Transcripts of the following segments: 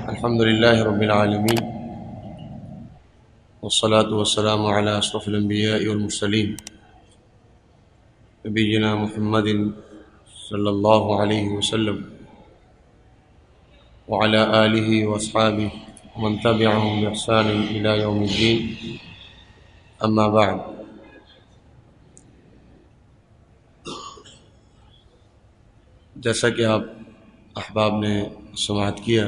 الحمد لله رب العالمين والصلاة والسلام على أشرف الأنبياء والمرسلين نبينا محمد صلى الله عليه وسلم وعلى آله وأصحابه ومن تبعهم بإحسان إلى يوم الدين أما بعد. جیسا کہ آپ احباب نے سماعت کیا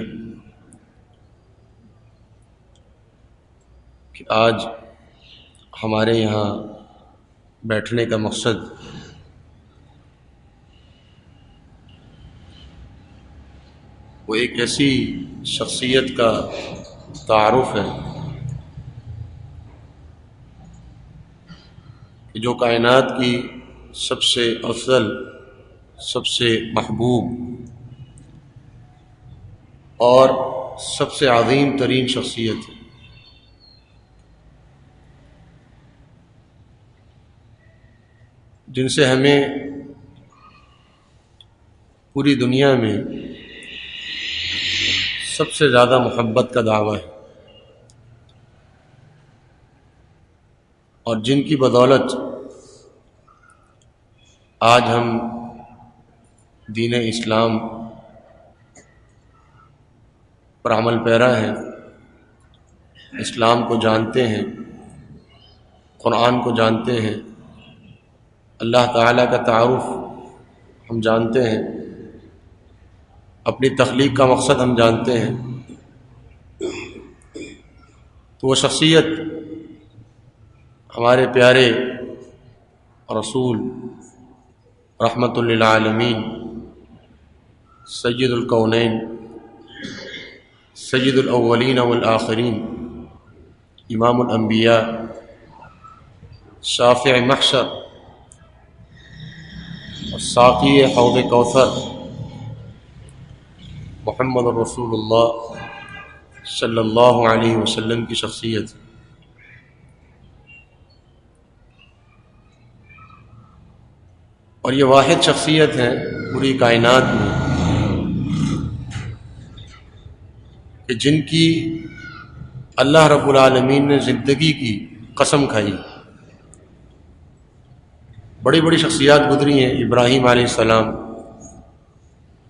کہ آج ہمارے یہاں بیٹھنے کا مقصد وہ ایک ایسی شخصیت کا تعارف ہے کہ جو کائنات کی سب سے افضل، سب سے محبوب اور سب سے عظیم ترین شخصیت ہے. جن سے ہمیں پوری دنیا میں سب سے زیادہ محبت کا دعویٰ ہے، اور جن کی بدولت آج ہم دین اسلام پر عمل پیرا ہیں، اسلام کو جانتے ہیں، قرآن کو جانتے ہیں، اللہ تعالیٰ کا تعارف ہم جانتے ہیں، اپنی تخلیق کا مقصد ہم جانتے ہیں. تو وہ شخصیت ہمارے پیارے رسول رحمت للعالمین سید الکونین، سید الاولین والآخرین، امام الانبیاء، شافع محشر، ساقی حوض کوثر، محمد رسول اللہ صلی اللہ علیہ وسلم کی شخصیت. اور یہ واحد شخصیت ہے پوری کائنات میں کہ جن کی اللہ رب العالمین نے زندگی کی قسم کھائی. بڑی بڑی شخصیات گزری ہیں، ابراہیم علیہ السلام،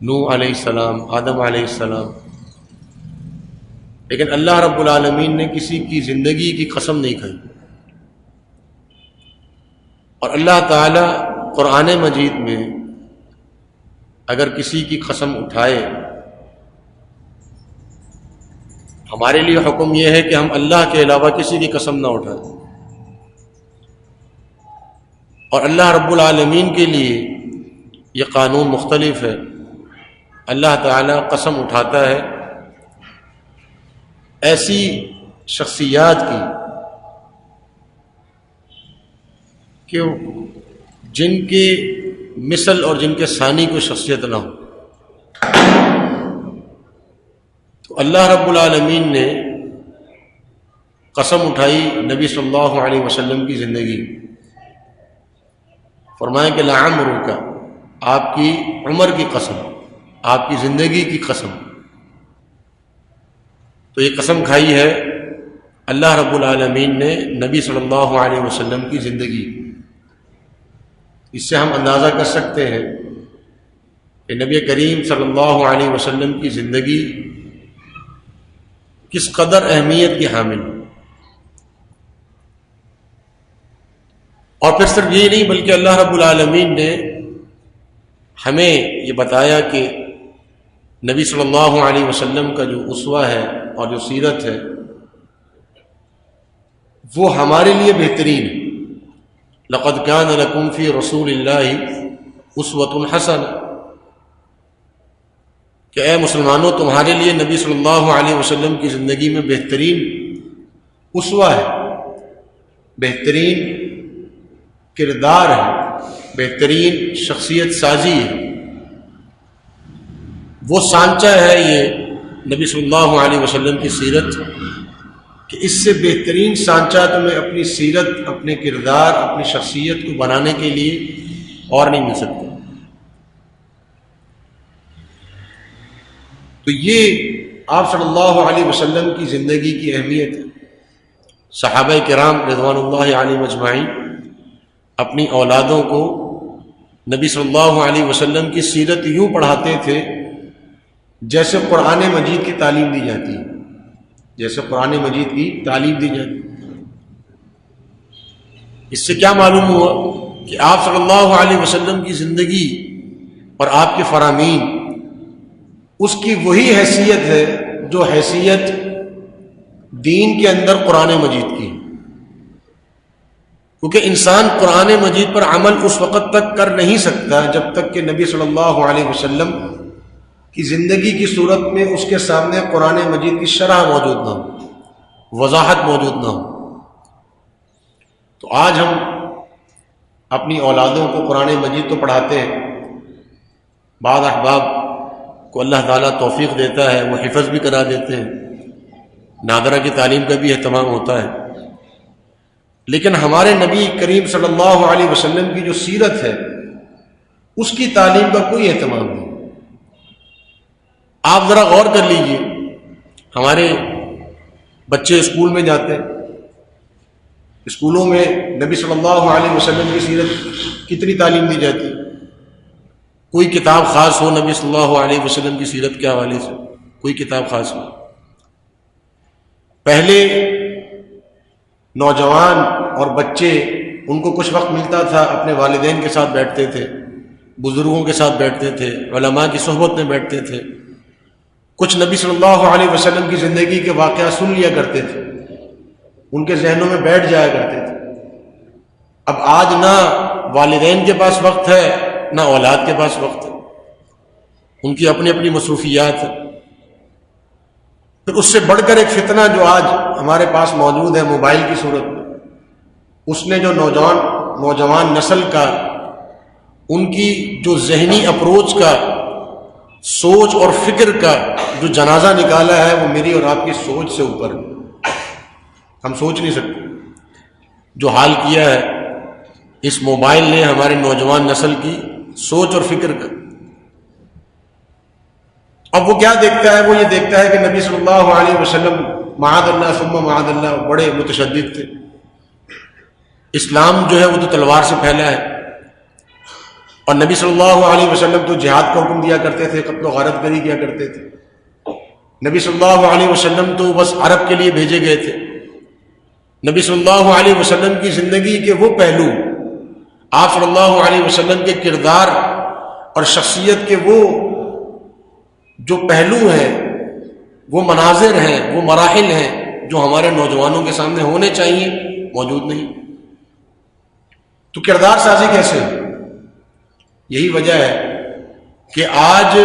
نوح علیہ السلام، آدم علیہ السلام، لیکن اللہ رب العالمین نے کسی کی زندگی کی قسم نہیں کھائی. اور اللہ تعالی قرآن مجید میں اگر کسی کی قسم اٹھائے، ہمارے لیے حکم یہ ہے کہ ہم اللہ کے علاوہ کسی کی قسم نہ اٹھائیں. اور اللہ رب العالمین کے لیے یہ قانون مختلف ہے. اللہ تعالیٰ قسم اٹھاتا ہے ایسی شخصیات کی کہ جن کے مثل اور جن کے ثانی کوئی شخصیت نہ ہو. تو اللہ رب العالمین نے قسم اٹھائی نبی صلی اللہ علیہ وسلم کی زندگی، فرمایا کہ لعمرک، آپ کی عمر کی قسم، آپ کی زندگی کی قسم. تو یہ قسم کھائی ہے اللہ رب العالمین نے نبی صلی اللہ علیہ وسلم کی زندگی. اس سے ہم اندازہ کر سکتے ہیں کہ نبی کریم صلی اللہ علیہ وسلم کی زندگی کس قدر اہمیت کی حامل. اور پھر صرف یہی نہیں بلکہ اللہ رب العالمین نے ہمیں یہ بتایا کہ نبی صلی اللہ علیہ وسلم کا جو اسوہ ہے اور جو سیرت ہے وہ ہمارے لیے بہترین ہے. لقد كان لكم في رسول اللہ اسوۃ حسنہ، کہ اے مسلمانوں تمہارے لیے نبی صلی اللہ علیہ وسلم کی زندگی میں بہترین اسوہ ہے، بہترین کردار ہے، بہترین شخصیت سازی ہے. وہ سانچہ ہے یہ نبی صلی اللہ علیہ وسلم کی سیرت کہ اس سے بہترین سانچہ تمہیں اپنی سیرت، اپنے کردار، اپنی شخصیت کو بنانے کے لیے اور نہیں مل سکتا. تو یہ آپ صلی اللہ علیہ وسلم کی زندگی کی اہمیت ہے۔ صحابہ کرام رضوان اللہ علیہم اجمعین اپنی اولادوں کو نبی صلی اللہ علیہ وسلم کی سیرت یوں پڑھاتے تھے جیسے قرآن مجید کی تعلیم دی جاتی ہے، جیسے قرآن مجید کی تعلیم دی جاتی ہے۔ اس سے کیا معلوم ہوا کہ آپ صلی اللہ علیہ وسلم کی زندگی اور آپ کے فرامین اس کی وہی حیثیت ہے جو حیثیت دین کے اندر قرآن مجید کی، کیونکہ انسان قرآن مجید پر عمل اس وقت تک کر نہیں سکتا جب تک کہ نبی صلی اللہ علیہ وسلم کی زندگی کی صورت میں اس کے سامنے قرآن مجید کی شرح موجود نہ ہو، وضاحت موجود نہ ہو۔ تو آج ہم اپنی اولادوں کو قرآن مجید تو پڑھاتے ہیں، بعض احباب کو اللہ تعالیٰ توفیق دیتا ہے، وہ حفظ بھی کرا دیتے ہیں، نادرہ کی تعلیم کا بھی اہتمام ہوتا ہے، لیکن ہمارے نبی کریم صلی اللہ علیہ وسلم کی جو سیرت ہے اس کی تعلیم کا کوئی اہتمام نہیں۔ آپ ذرا غور کر لیجئے، ہمارے بچے اسکول میں جاتے ہیں، اسکولوں میں نبی صلی اللہ علیہ وسلم کی سیرت کتنی تعلیم دی جاتی ہے؟ کوئی کتاب خاص ہو نبی صلی اللہ علیہ وسلم کی سیرت کے حوالے سے؟ کوئی کتاب خاص ہو؟ پہلے نوجوان اور بچے ان کو کچھ وقت ملتا تھا، اپنے والدین کے ساتھ بیٹھتے تھے، بزرگوں کے ساتھ بیٹھتے تھے، علماء کی صحبت میں بیٹھتے تھے، کچھ نبی صلی اللہ علیہ وسلم کی زندگی کے واقعات سن لیا کرتے تھے، ان کے ذہنوں میں بیٹھ جایا کرتے تھے۔ اب آج نہ والدین کے پاس وقت ہے نہ اولاد کے پاس وقت ہے، ان کی اپنی اپنی مصروفیات ہیں۔ پھر اس سے بڑھ کر ایک فتنہ جو آج ہمارے پاس موجود ہے موبائل کی صورت میں، اس نے جو نوجوان نسل کا، ان کی جو ذہنی اپروچ کا، سوچ اور فکر کا جو جنازہ نکالا ہے وہ میری اور آپ کی سوچ سے اوپر ہے، ہم سوچ نہیں سکتے۔ جو حال کیا ہے اس موبائل نے ہمارے نوجوان نسل کی سوچ اور فکر کا۔ اب وہ کیا دیکھتا ہے؟ وہ یہ دیکھتا ہے کہ نبی صلی اللہ علیہ وسلم معاذ اللہ ثم معاذ اللہ بڑے متشدد تھے، اسلام جو ہے وہ تو تلوار سے پھیلا ہے، اور نبی صلی اللہ علیہ وسلم تو جہاد کا حکم دیا کرتے تھے، قتل و غارت گری کیا کرتے تھے۔ نبی صلی اللہ علیہ وسلم تو بس عرب کے لیے بھیجے گئے تھے۔ نبی صلی اللہ علیہ وسلم کی زندگی کے وہ پہلو، آپ صلی اللہ علیہ وسلم کے کردار اور شخصیت کے وہ جو پہلو ہیں، وہ مناظر ہیں، وہ مراحل ہیں جو ہمارے نوجوانوں کے سامنے ہونے چاہیے، موجود نہیں۔ تو کردار سازی کیسے؟ یہی وجہ ہے کہ آج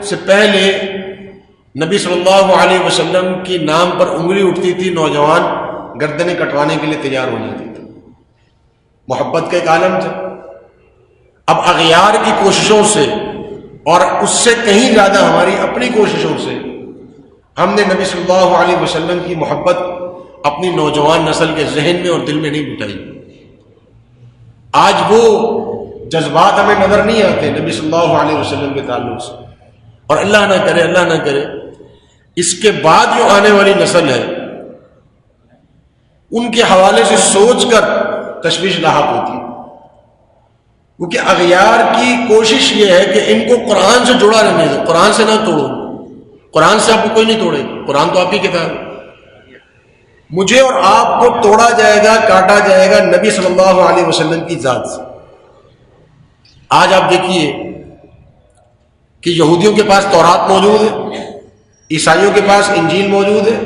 سے پہلے نبی صلی اللہ علیہ وسلم کی نام پر انگلی اٹھتی تھی، نوجوان گردنیں کٹوانے کے لیے تیار ہو جاتے تھے، محبت کا ایک عالم تھا۔ اب اغیار کی کوششوں سے اور اس سے کہیں زیادہ ہماری اپنی کوششوں سے ہم نے نبی صلی اللہ علیہ وسلم کی محبت اپنی نوجوان نسل کے ذہن میں اور دل میں نہیں بٹھائی۔ آج وہ جذبات ہمیں نظر نہیں آتے نبی صلی اللہ علیہ وسلم کے تعلق سے، اور اللہ نہ کرے اس کے بعد جو آنے والی نسل ہے ان کے حوالے سے سوچ کر تشویش لاحق ہوتی ہے، کیونکہ اغیار کی کوشش یہ ہے کہ ان کو قرآن سے جڑا رہنے دو، قرآن سے نہ توڑو، قرآن سے آپ کو کوئی نہیں توڑے، قرآن تو آپ کی کتاب ہے۔ مجھے اور آپ کو توڑا جائے گا، کاٹا جائے گا نبی صلی اللہ علیہ وسلم کی ذات سے۔ آج آپ دیکھیے کہ یہودیوں کے پاس تورات موجود ہے، عیسائیوں کے پاس انجیل موجود ہے،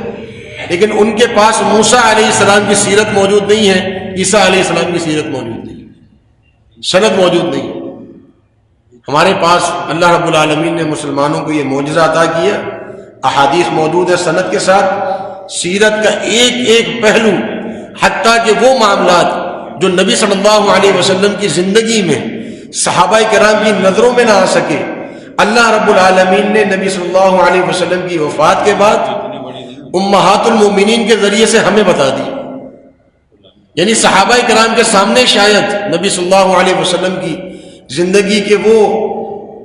لیکن ان کے پاس موسیٰ علیہ السلام کی سیرت موجود نہیں ہے، عیسیٰ علیہ السلام کی سیرت موجود نہیں ہے، سند موجود نہیں ہے۔ ہمارے پاس اللہ رب العالمین نے مسلمانوں کو یہ معجزہ عطا کیا، احادیث موجود ہے سند کے ساتھ، سیرت کا ایک ایک پہلو، حتیٰ کہ وہ معاملات جو نبی صلی اللہ علیہ وسلم کی زندگی میں صحابہ کرام کی نظروں میں نہ آ سکے، اللہ رب العالمین نے نبی صلی اللہ علیہ وسلم کی وفات کے بعد امہات المومنین کے ذریعے سے ہمیں بتا دی۔ یعنی صحابہ کرام کے سامنے شاید نبی صلی اللہ علیہ وسلم کی زندگی کے وہ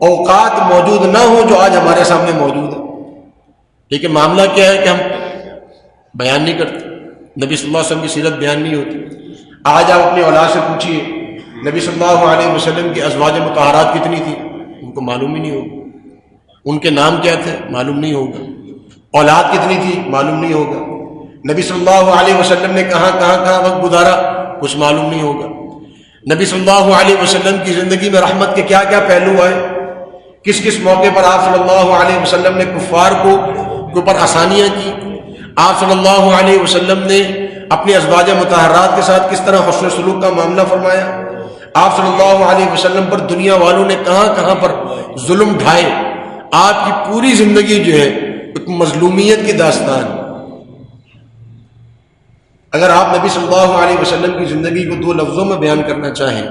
اوقات موجود نہ ہوں جو آج ہمارے سامنے موجود ہیں۔ لیکن معاملہ کیا ہے کہ ہم بیان نہیں کرتے، نبی صلی اللہ علیہ وسلم کی سیرت بیان نہیں ہوتی۔ آج آپ اپنی اولاد سے پوچھیے نبی صلی اللہ علیہ وسلم کی ازواج مطہرات کتنی تھی، ان کو معلوم ہی نہیں ہوگا۔ ان کے نام کیا تھے، معلوم نہیں ہوگا۔ اولاد کتنی تھی، معلوم نہیں ہوگا۔ نبی صلی اللہ علیہ وسلم نے کہاں وقت گزارا، کچھ معلوم نہیں ہوگا۔ نبی صلی اللہ علیہ وسلم کی زندگی میں رحمت کے کیا کیا پہلو آئے، کس کس موقع پر آپ صلی اللہ علیہ وسلم نے کفار کو اوپر آسانیاں کی، آپ صلی اللہ علیہ وسلم نے اپنی ازواج مطہرات کے ساتھ کس طرح حسن سلوک کا معاملہ فرمایا، آپ صلی اللہ علیہ وسلم پر دنیا والوں نے کہاں پر ظلم ڈھائے۔ آپ کی پوری زندگی جو ہے ایک مظلومیت کی داستان۔ اگر آپ نبی صلی اللہ علیہ وسلم کی زندگی کو دو لفظوں میں بیان کرنا چاہیں،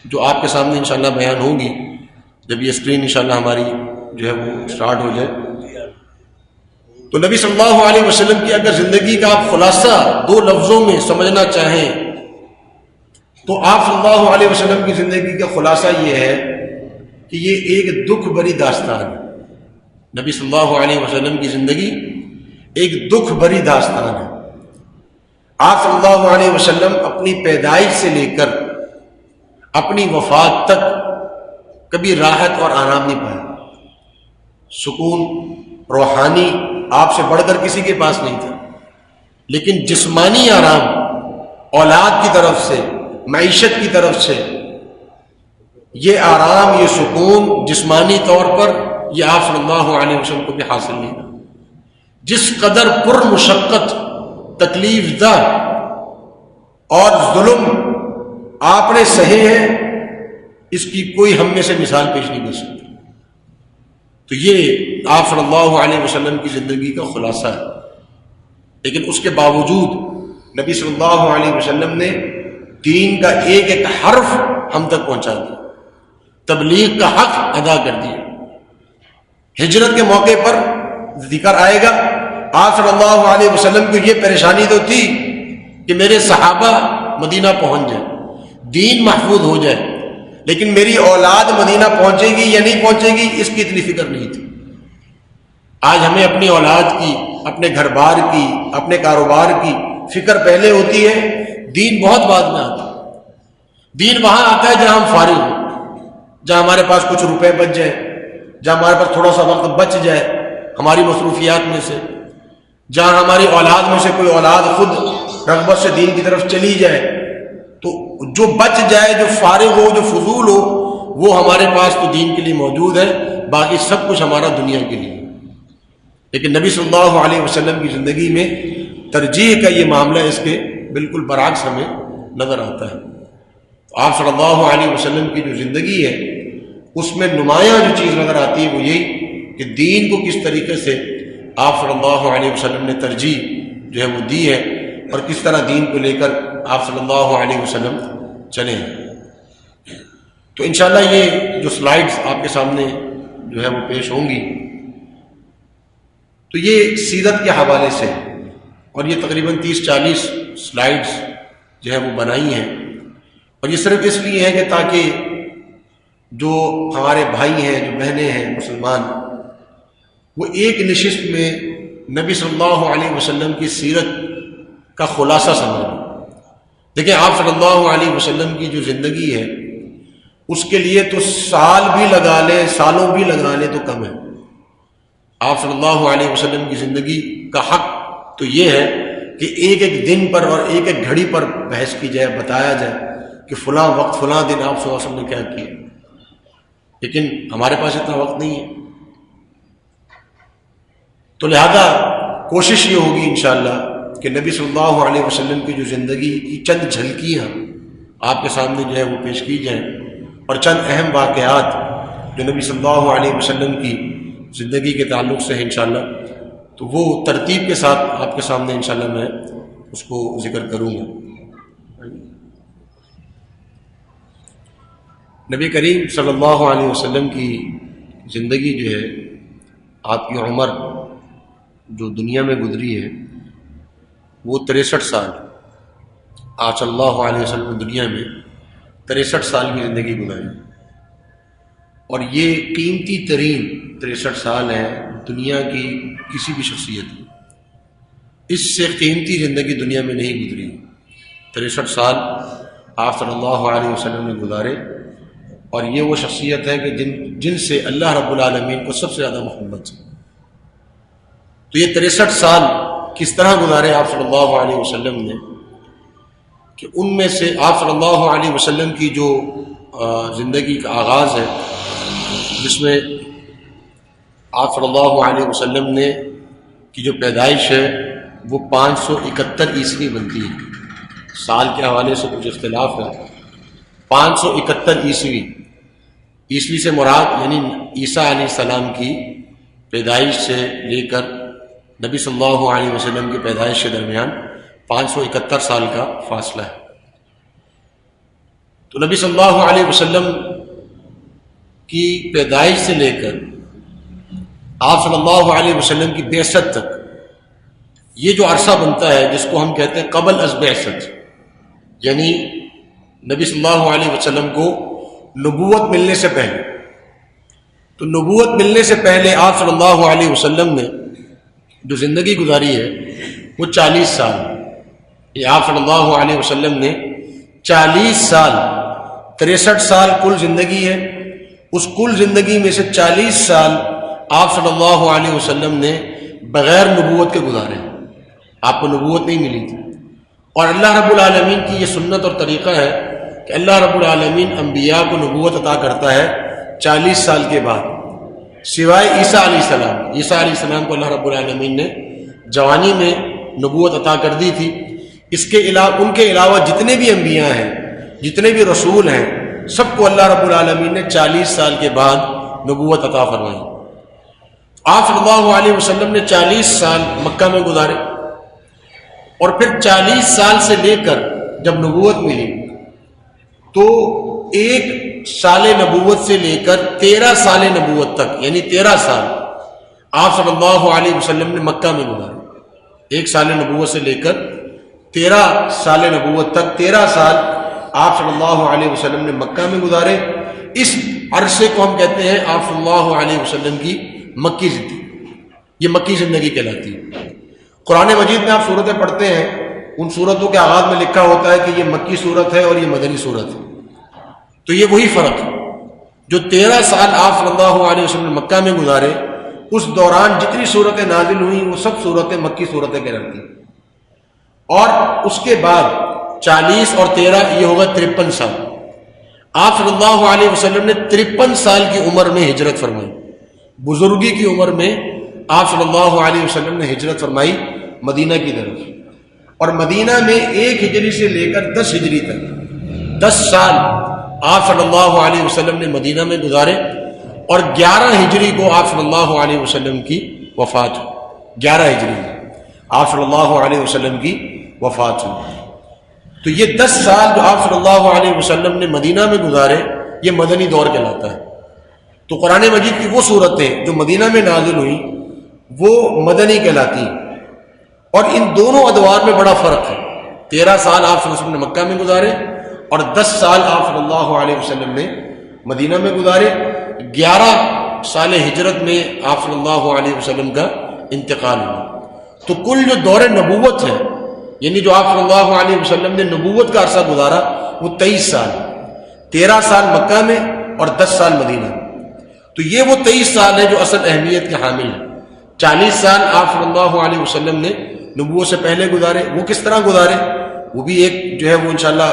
جو آپ کے سامنے انشاءاللہ بیان ہوگی جب یہ اسکرین انشاءاللہ ہماری جو ہے وہ سٹارٹ ہو جائے، تو نبی صلی اللہ علیہ وسلم کی اگر زندگی کا آپ خلاصہ دو لفظوں میں سمجھنا چاہیں تو آپ صلی اللہ علیہ وسلم کی زندگی کا خلاصہ یہ ہے کہ یہ ایک دکھ بھری داستان ہے۔ نبی صلی اللہ علیہ وسلم کی زندگی ایک دکھ بھری داستان ہے۔ آپ صلی اللہ علیہ وسلم اپنی پیدائش سے لے کر اپنی وفات تک کبھی راحت اور آرام نہیں پایا۔ سکون روحانی آپ سے بڑھ کر کسی کے پاس نہیں تھا، لیکن جسمانی آرام اولاد کی طرف سے، معیشت کی طرف سے، یہ آرام، یہ سکون جسمانی طور پر یہ آپ صلی اللہ علیہ وسلم کو بھی حاصل نہیں تھا۔ جس قدر پر مشقت، تکلیف دہ اور ظلم آپ نے سہے ہیں، اس کی کوئی ہم میں سے مثال پیش نہیں کر سکتی۔ تو یہ آپ صلی اللہ علیہ وسلم کی زندگی کا خلاصہ ہے۔ لیکن اس کے باوجود نبی صلی اللہ علیہ وسلم نے دین کا ایک ایک حرف ہم تک پہنچا دیا، تبلیغ کا حق ادا کر دیا۔ ہجرت کے موقع پر ذکر آئے گا، آپ صلی اللہ علیہ وسلم کو یہ پریشانی تو تھی کہ میرے صحابہ مدینہ پہنچ جائیں، دین محفوظ ہو جائے، لیکن میری اولاد مدینہ پہنچے گی یا نہیں پہنچے گی اس کی اتنی فکر نہیں تھی۔ آج ہمیں اپنی اولاد کی، اپنے گھر بار کی، اپنے کاروبار کی فکر پہلے ہوتی ہے، دین بہت بعد میں آتا ہے۔ دین وہاں آتا ہے جہاں ہم فارغ ہوں، جہاں ہمارے پاس کچھ روپے بچ جائیں، جہاں ہمارے پاس تھوڑا سا وقت بچ جائے ہماری مصروفیات میں سے، جہاں ہماری اولاد میں سے کوئی اولاد خود رغبت سے دین کی طرف چلی جائے، تو جو بچ جائے، جو فارغ ہو، جو فضول ہو، وہ ہمارے پاس تو دین کے لیے موجود ہے، باقی سب کچھ ہمارا دنیا کے لیے۔ لیکن نبی صلی اللہ علیہ وسلم کی زندگی میں ترجیح کا یہ معاملہ اس کے بالکل برعکس ہمیں نظر آتا ہے۔ آپ صلی اللہ علیہ وسلم کی جو زندگی ہے اس میں نمایاں جو چیز نظر آتی ہے وہ یہی کہ دین کو کس طریقے سے آپ صلی اللہ علیہ وسلم نے ترجیح جو ہے وہ دی ہے، اور کس طرح دین کو لے کر آپ صلی اللہ علیہ وسلم چلے ہیں۔ تو انشاءاللہ یہ جو سلائیڈز آپ کے سامنے جو ہے وہ پیش ہوں گی، تو یہ سیرت کے حوالے سے، اور یہ تقریباً 30-40 سلائیڈز جو ہے وہ بنائی ہیں، اور یہ صرف اس لیے ہے کہ تاکہ جو ہمارے بھائی ہیں، جو بہنیں ہیں مسلمان، وہ ایک نشست میں نبی صلی اللہ علیہ وسلم کی سیرت کا خلاصہ سمجھیں۔ دیکھیں، آپ صلی اللہ علیہ وسلم کی جو زندگی ہے اس کے لیے تو سال بھی لگا لیں، سالوں بھی لگا لیں تو کم ہے۔ آپ صلی اللہ علیہ وسلم کی زندگی کا حق تو یہ ہے کہ ایک ایک دن پر اور ایک ایک گھڑی پر بحث کی جائے، بتایا جائے کہ فلاں وقت فلاں دن آپ صلی اللہ علیہ وسلم نے کیا کیا، لیکن ہمارے پاس اتنا وقت نہیں ہے۔ تو لہذا کوشش یہ ہوگی انشاءاللہ کہ نبی صلی اللہ علیہ وسلم کی جو زندگی کی چند جھلکیاں آپ کے سامنے جو ہے وہ پیش کی جائیں، اور چند اہم واقعات جو نبی صلی اللہ علیہ وسلم کی زندگی کے تعلق سے ہے انشاءاللہ، تو وہ ترتیب کے ساتھ آپ کے سامنے انشاءاللہ میں اس کو ذکر کروں گا۔ نبی کریم صلی اللہ علیہ وسلم کی زندگی جو ہے، آپ کی عمر جو دنیا میں گزری ہے وہ 63 سال۔ آپ صلی اللہ علیہ وسلم دنیا میں 63 سال کی زندگی گزاری، اور یہ قیمتی ترین 63 سال ہیں دنیا کی کسی بھی شخصیت کی اس سے قیمتی زندگی دنیا میں نہیں گزری۔ 63 سال آپ صلی اللہ علیہ وسلم نے گزارے، اور یہ وہ شخصیت ہے کہ جن سے اللہ رب العالمین کو سب سے زیادہ محبت ہے۔ تو یہ 63 سال کس طرح گزارے آپ صلی اللہ علیہ وسلم نے کہ ان میں سے آپ صلی اللہ علیہ وسلم کی جو زندگی کا آغاز ہے، جس میں آپ صلی اللہ علیہ وسلم نے کی جو پیدائش ہے وہ 571 عیسوی بنتی ہے۔ سال کے حوالے سے کچھ اختلاف ہے۔ 571 عیسوی سے مراد یعنی عیسیٰ علیہ السلام کی پیدائش سے لے کر نبی صلی اللہ علیہ وسلم کی پیدائش کے درمیان 571 سال کا فاصلہ ہے۔ تو نبی صلی اللہ علیہ وسلم کی پیدائش سے لے کر آپ صلی اللہ علیہ وسلم کی بعثت تک یہ جو عرصہ بنتا ہے، جس کو ہم کہتے ہیں قبل از بعثت، یعنی نبی صلی اللہ علیہ وسلم کو نبوت ملنے سے پہلے۔ تو نبوت ملنے سے پہلے آپ صلی اللہ علیہ وسلم نے جو زندگی گزاری ہے وہ 40 سال۔ یہ آپ صلی اللہ علیہ وسلم نے 40 سال، 63 سال کل زندگی ہے، اس کل زندگی میں سے 40 سال آپ صلی اللہ علیہ وسلم نے بغیر نبوت کے گزارے۔ آپ کو نبوت نہیں ملی تھی، اور اللہ رب العالمین کی یہ سنت اور طریقہ ہے کہ اللہ رب العالمین انبیاء کو نبوت عطا کرتا ہے 40 سال کے بعد، سوائے عیسیٰ علیہ السلام۔ عیسیٰ علیہ السلام کو اللہ رب العالمین نے جوانی میں نبوت عطا کر دی تھی۔ اس کے علاوہ ان کے علاوہ جتنے بھی انبیاء ہیں، جتنے بھی رسول ہیں، سب کو اللہ رب العالمین نے 40 سال کے بعد نبوت عطا فرمائی۔ آپ صلی اللہ علیہ وسلم نے 40 سال مکہ میں گزارے، اور پھر 40 سال سے لے کر جب نبوت ملی تو 1 سال نبوت سے لے کر 13 سال نبوت تک، یعنی 13 سال آپ صلی اللہ علیہ وسلم نے مکہ میں گزارے۔ 1 سال نبوت سے لے کر 13 سال نبوت تک 13 سال آپ صلی اللہ علیہ وسلم نے مکہ میں گزارے۔ اس عرصے کو ہم کہتے ہیں آپ صلی اللہ علیہ وسلم کی مکی زندگی۔ یہ مکی زندگی کہلاتی ہے۔ قرآن مجید میں آپ صورتیں پڑھتے ہیں، ان صورتوں کے آغاز میں لکھا ہوتا ہے کہ یہ مکی صورت ہے اور یہ مدنی صورت ہے۔ تو یہ وہی فرق ہے، جو 13 سال آپ صلی اللہ علیہ وسلم نے مکہ میں گزارے، اس دوران جتنی صورتیں نازل ہوئیں وہ سب صورتیں مکی صورتیں کہلاتی ہیں۔ اور اس کے بعد 40 اور 13 یہ ہوگا 53 سال۔ آپ صلی اللہ علیہ وسلم نے 53 سال کی عمر میں ہجرت فرمائی۔ بزرگی کی عمر میں آپ صلی اللہ علیہ وسلم نے ہجرت فرمائی مدینہ کی طرف، اور مدینہ میں 1 ہجری سے لے کر 10 ہجری تک 10 سال آپ صلی اللہ علیہ وسلم نے مدینہ میں گزارے، اور 11 ہجری کو آپ صلی اللہ علیہ وسلم کی وفات ہوئی۔ 11 ہجری میں آپ صلی اللہ علیہ وسلم کی وفات ہوئی۔ تو یہ 10 سال جو آپ صلی اللہ علیہ وسلم نے مدینہ میں گزارے، یہ مدنی دور کہلاتا ہے۔ تو قرآن مجید کی وہ صورتیں جو مدینہ میں نازل ہوئیں وہ مدنی کہلاتی ہیں، اور ان دونوں ادوار میں بڑا فرق ہے۔ 13 سال آپ صلی اللہ علیہ وسلم نے مکہ میں گزارے، اور 10 سال آپ صلی اللہ علیہ وسلم نے مدینہ میں گزارے۔ 11 سال ہجرت میں آپ صلی اللہ علیہ وسلم کا انتقال ہوا۔ تو کل جو دور نبوت ہے، یعنی جو آپ صلی اللہ علیہ وسلم نے نبوت کا عرصہ گزارا، وہ 23 سال، 13 سال مکہ میں اور 10 سال مدینہ میں۔ تو یہ وہ 23 سال ہے جو اصل اہمیت کے حامل ہیں۔ 40 سال آپ صلی اللہ علیہ وسلم نے نبوت سے پہلے گزارے، وہ کس طرح گزارے وہ بھی ایک جو ہے وہ انشاءاللہ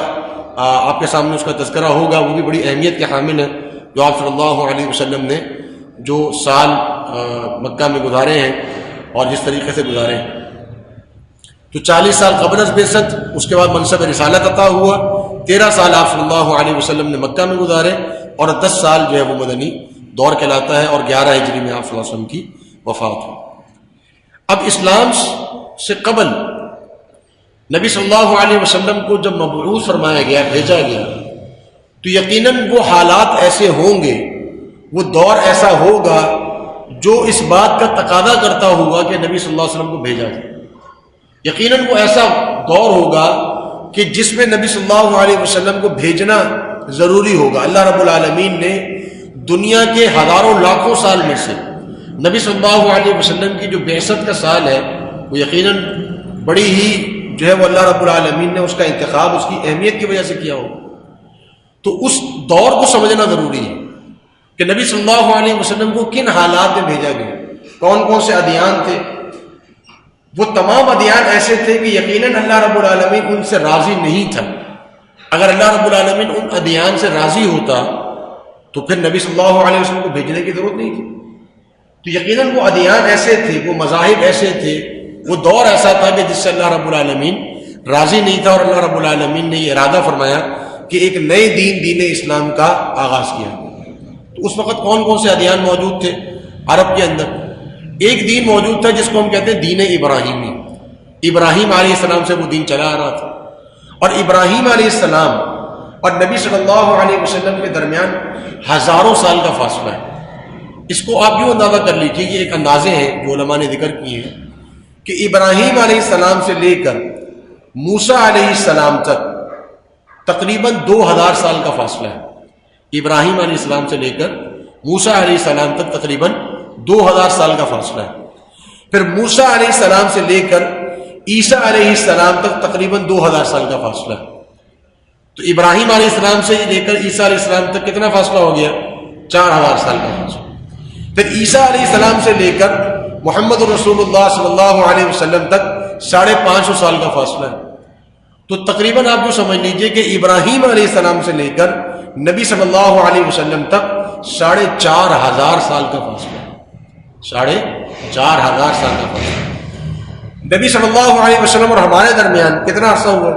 آپ کے سامنے اس کا تذکرہ ہوگا، وہ بھی بڑی اہمیت کے حامل ہے، جو آپ صلی اللہ علیہ وسلم نے جو سال مکہ میں گزارے ہیں اور جس طریقے سے گزارے ہیں۔ تو 40 سال قبل از بعثت، اس کے بعد منصب رسالت عطا ہوا۔ 13 سال آپ صلی اللہ علیہ وسلم نے مکہ میں گزارے، اور 10 سال جو ہے وہ مدنی دور کہلاتا ہے، اور 11 ہجری میں آپ صلی اللہ علیہ وسلم کی وفات ہوئی۔ اب اسلام سے قبل نبی صلی اللہ علیہ وسلم کو جب مبعوث فرمایا گیا، بھیجا گیا، تو یقیناً وہ حالات ایسے ہوں گے، وہ دور ایسا ہوگا جو اس بات کا تقاضا کرتا ہوگا کہ نبی صلی اللہ علیہ وسلم کو بھیجا جائے۔ یقیناً وہ ایسا دور ہوگا کہ جس میں نبی صلی اللہ علیہ وسلم کو بھیجنا ضروری ہوگا۔ اللہ رب العالمین نے دنیا کے ہزاروں لاکھوں سال میں سے نبی صلی اللہ علیہ وسلم کی جو بعثت کا سال ہے وہ یقیناً بڑی ہی جو ہے وہ اللہ رب العالمین نے اس کا انتخاب اس کی اہمیت کی وجہ سے کیا ہو. تو اس دور کو سمجھنا ضروری ہے کہ نبی صلی اللہ علیہ وسلم کو کن حالات میں بھیجا گیا, کون کون سے ادیان تھے. وہ تمام ادیان ایسے تھے کہ یقیناً اللہ رب العالمین ان سے راضی نہیں تھا. اگر اللہ رب العالمین ان ادیان سے راضی ہوتا تو پھر نبی صلی اللہ علیہ وسلم کو بھیجنے کی ضرورت نہیں تھی. تو یقیناً وہ ادیان ایسے تھے, وہ مذاہب ایسے تھے, وہ دور ایسا تھا کہ جس سے اللہ رب العالمین راضی نہیں تھا, اور اللہ رب العالمین نے یہ ارادہ فرمایا کہ ایک نئے دین اسلام کا آغاز کیا. تو اس وقت کون کون سے ادیان موجود تھے عرب کے اندر؟ ایک دین موجود تھا جس کو ہم کہتے ہیں دین ابراہیمی. ابراہیم علیہ السلام سے وہ دین چلا آ رہا تھا, اور ابراہیم علیہ السلام اور نبی صلی اللہ علیہ وسلم کے درمیان ہزاروں سال کا فاصلہ ہے. اس کو آپ یوں اندازہ کر لیجیے, یہ ایک اندازے ہیں جو علماء نے ذکر کیے ہیں کہ ابراہیم علیہ السلام سے لے کر موسیٰ علیہ السلام تک تقریباً 2000 سال کا فاصلہ ہے. ابراہیم علیہ السلام سے لے کر موسیٰ علیہ السلام تک تقریباً 2000 سال کا فاصلہ ہے. پھر موسیٰ علیہ السلام سے لے کر عیسیٰ علیہ السلام تک تقریباً 2000 سال کا فاصلہ ہے. تو ابراہیم علیہ السلام سے لے کر عیسیٰ علیہ السلام تک کتنا فاصلہ ہو گیا؟ 4000 سال کا فاصلہ. پھر عیسیٰ علیہ السلام سے لے کر محمد رسول اللہ صلی اللہ علیہ وسلم تک 550 سال کا فاصلہ ہے. تو تقریباً آپ کو سمجھ لیجئے کہ ابراہیم علیہ السلام سے لے کر نبی صلی اللہ علیہ وسلم تک 4500 سال کا فاصلہ ہے. 4500 سال کا فاصلہ. نبی صلی اللہ علیہ وسلم اور ہمارے درمیان کتنا عرصہ ہوا؟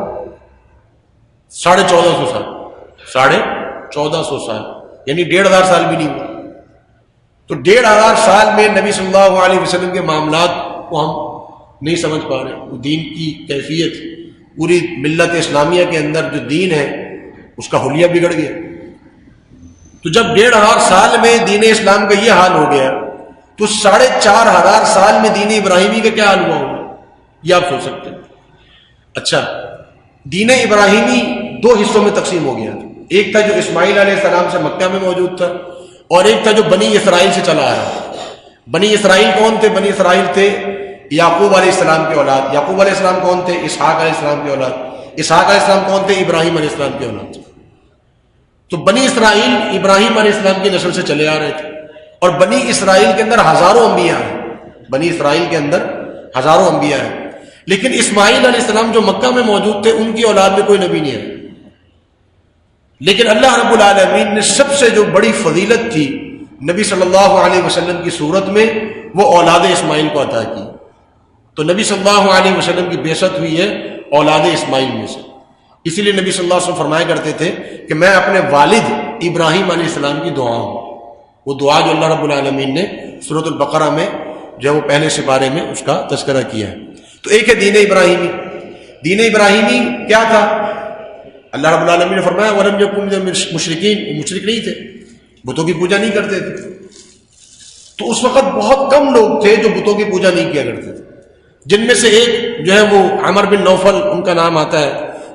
1450 سال. 1450 سال یعنی 1500 سال بھی نہیں ہوا. تو 1500 سال میں نبی صلی اللہ علیہ وسلم کے معاملات کو ہم نہیں سمجھ پا رہے. وہ دین کی کیفیت, پوری ملت اسلامیہ کے اندر جو دین ہے اس کا حلیہ بگڑ گیا. تو جب 1500 سال میں دین اسلام کا یہ حال ہو گیا تو 4500 سال میں دین ابراہیمی کا کیا حال ہوا ہوگا, یہ آپ سوچ سکتے ہیں. اچھا, دین ابراہیمی 2 حصوں میں تقسیم ہو گیا. ایک تھا جو اسماعیل علیہ السلام سے مکہ میں موجود تھا, اور ایک تھا جو بنی اسرائیل سے چلا آیا. بنی اسرائیل کون تھے؟ بنی اسرائیل تھے یعقوب علیہ السلام کے اولاد. یعقوب علیہ السلام کون تھے؟ اسحاق علیہ السلام کے اولاد. اسحاق علیہ السلام کون تھے؟ ابراہیم علیہ السلام کے اولاد. تو بنی اسرائیل ابراہیم علیہ السلام کی نسل سے چلے آ رہے تھے, اور بنی اسرائیل کے اندر ہزاروں انبیاء ہیں. بنی اسرائیل کے اندر ہزاروں انبیاء ہیں, لیکن اسماعیل علیہ السلام جو مکہ میں موجود تھے ان کی اولاد میں کوئی نبی نہیں ہے. لیکن اللہ رب العالمین نے سب سے جو بڑی فضیلت تھی نبی صلی اللہ علیہ وسلم کی صورت میں, وہ اولاد اسماعیل کو عطا کی. تو نبی صلی اللہ علیہ وسلم کی بعثت ہوئی ہے اولاد اسماعیل میں سے. اسی لیے نبی صلی اللہ علیہ وسلم فرمایا کرتے تھے کہ میں اپنے والد ابراہیم علیہ السلام کی دعا ہوں. وہ دعا جو اللہ رب العالمین نے سورۃ البقرہ میں جو وہ پہلے سپارے میں اس کا تذکرہ کیا ہے. تو ایک ہے دین ابراہیمی. دین ابراہیمی کیا تھا؟ اللہ رب العالمین نے فرمایا وَلَمْ يَكُنْ مِنَ الْمُشْرِكِينَ, وہ مشرک نہیں تھے, بتوں کی پوجا نہیں کرتے تھے. تو اس وقت بہت کم لوگ تھے جو بتوں کی پوجا نہیں کیا کرتے تھے, جن میں سے ایک جو ہے وہ عمر بن نوفل ان کا نام آتا ہے,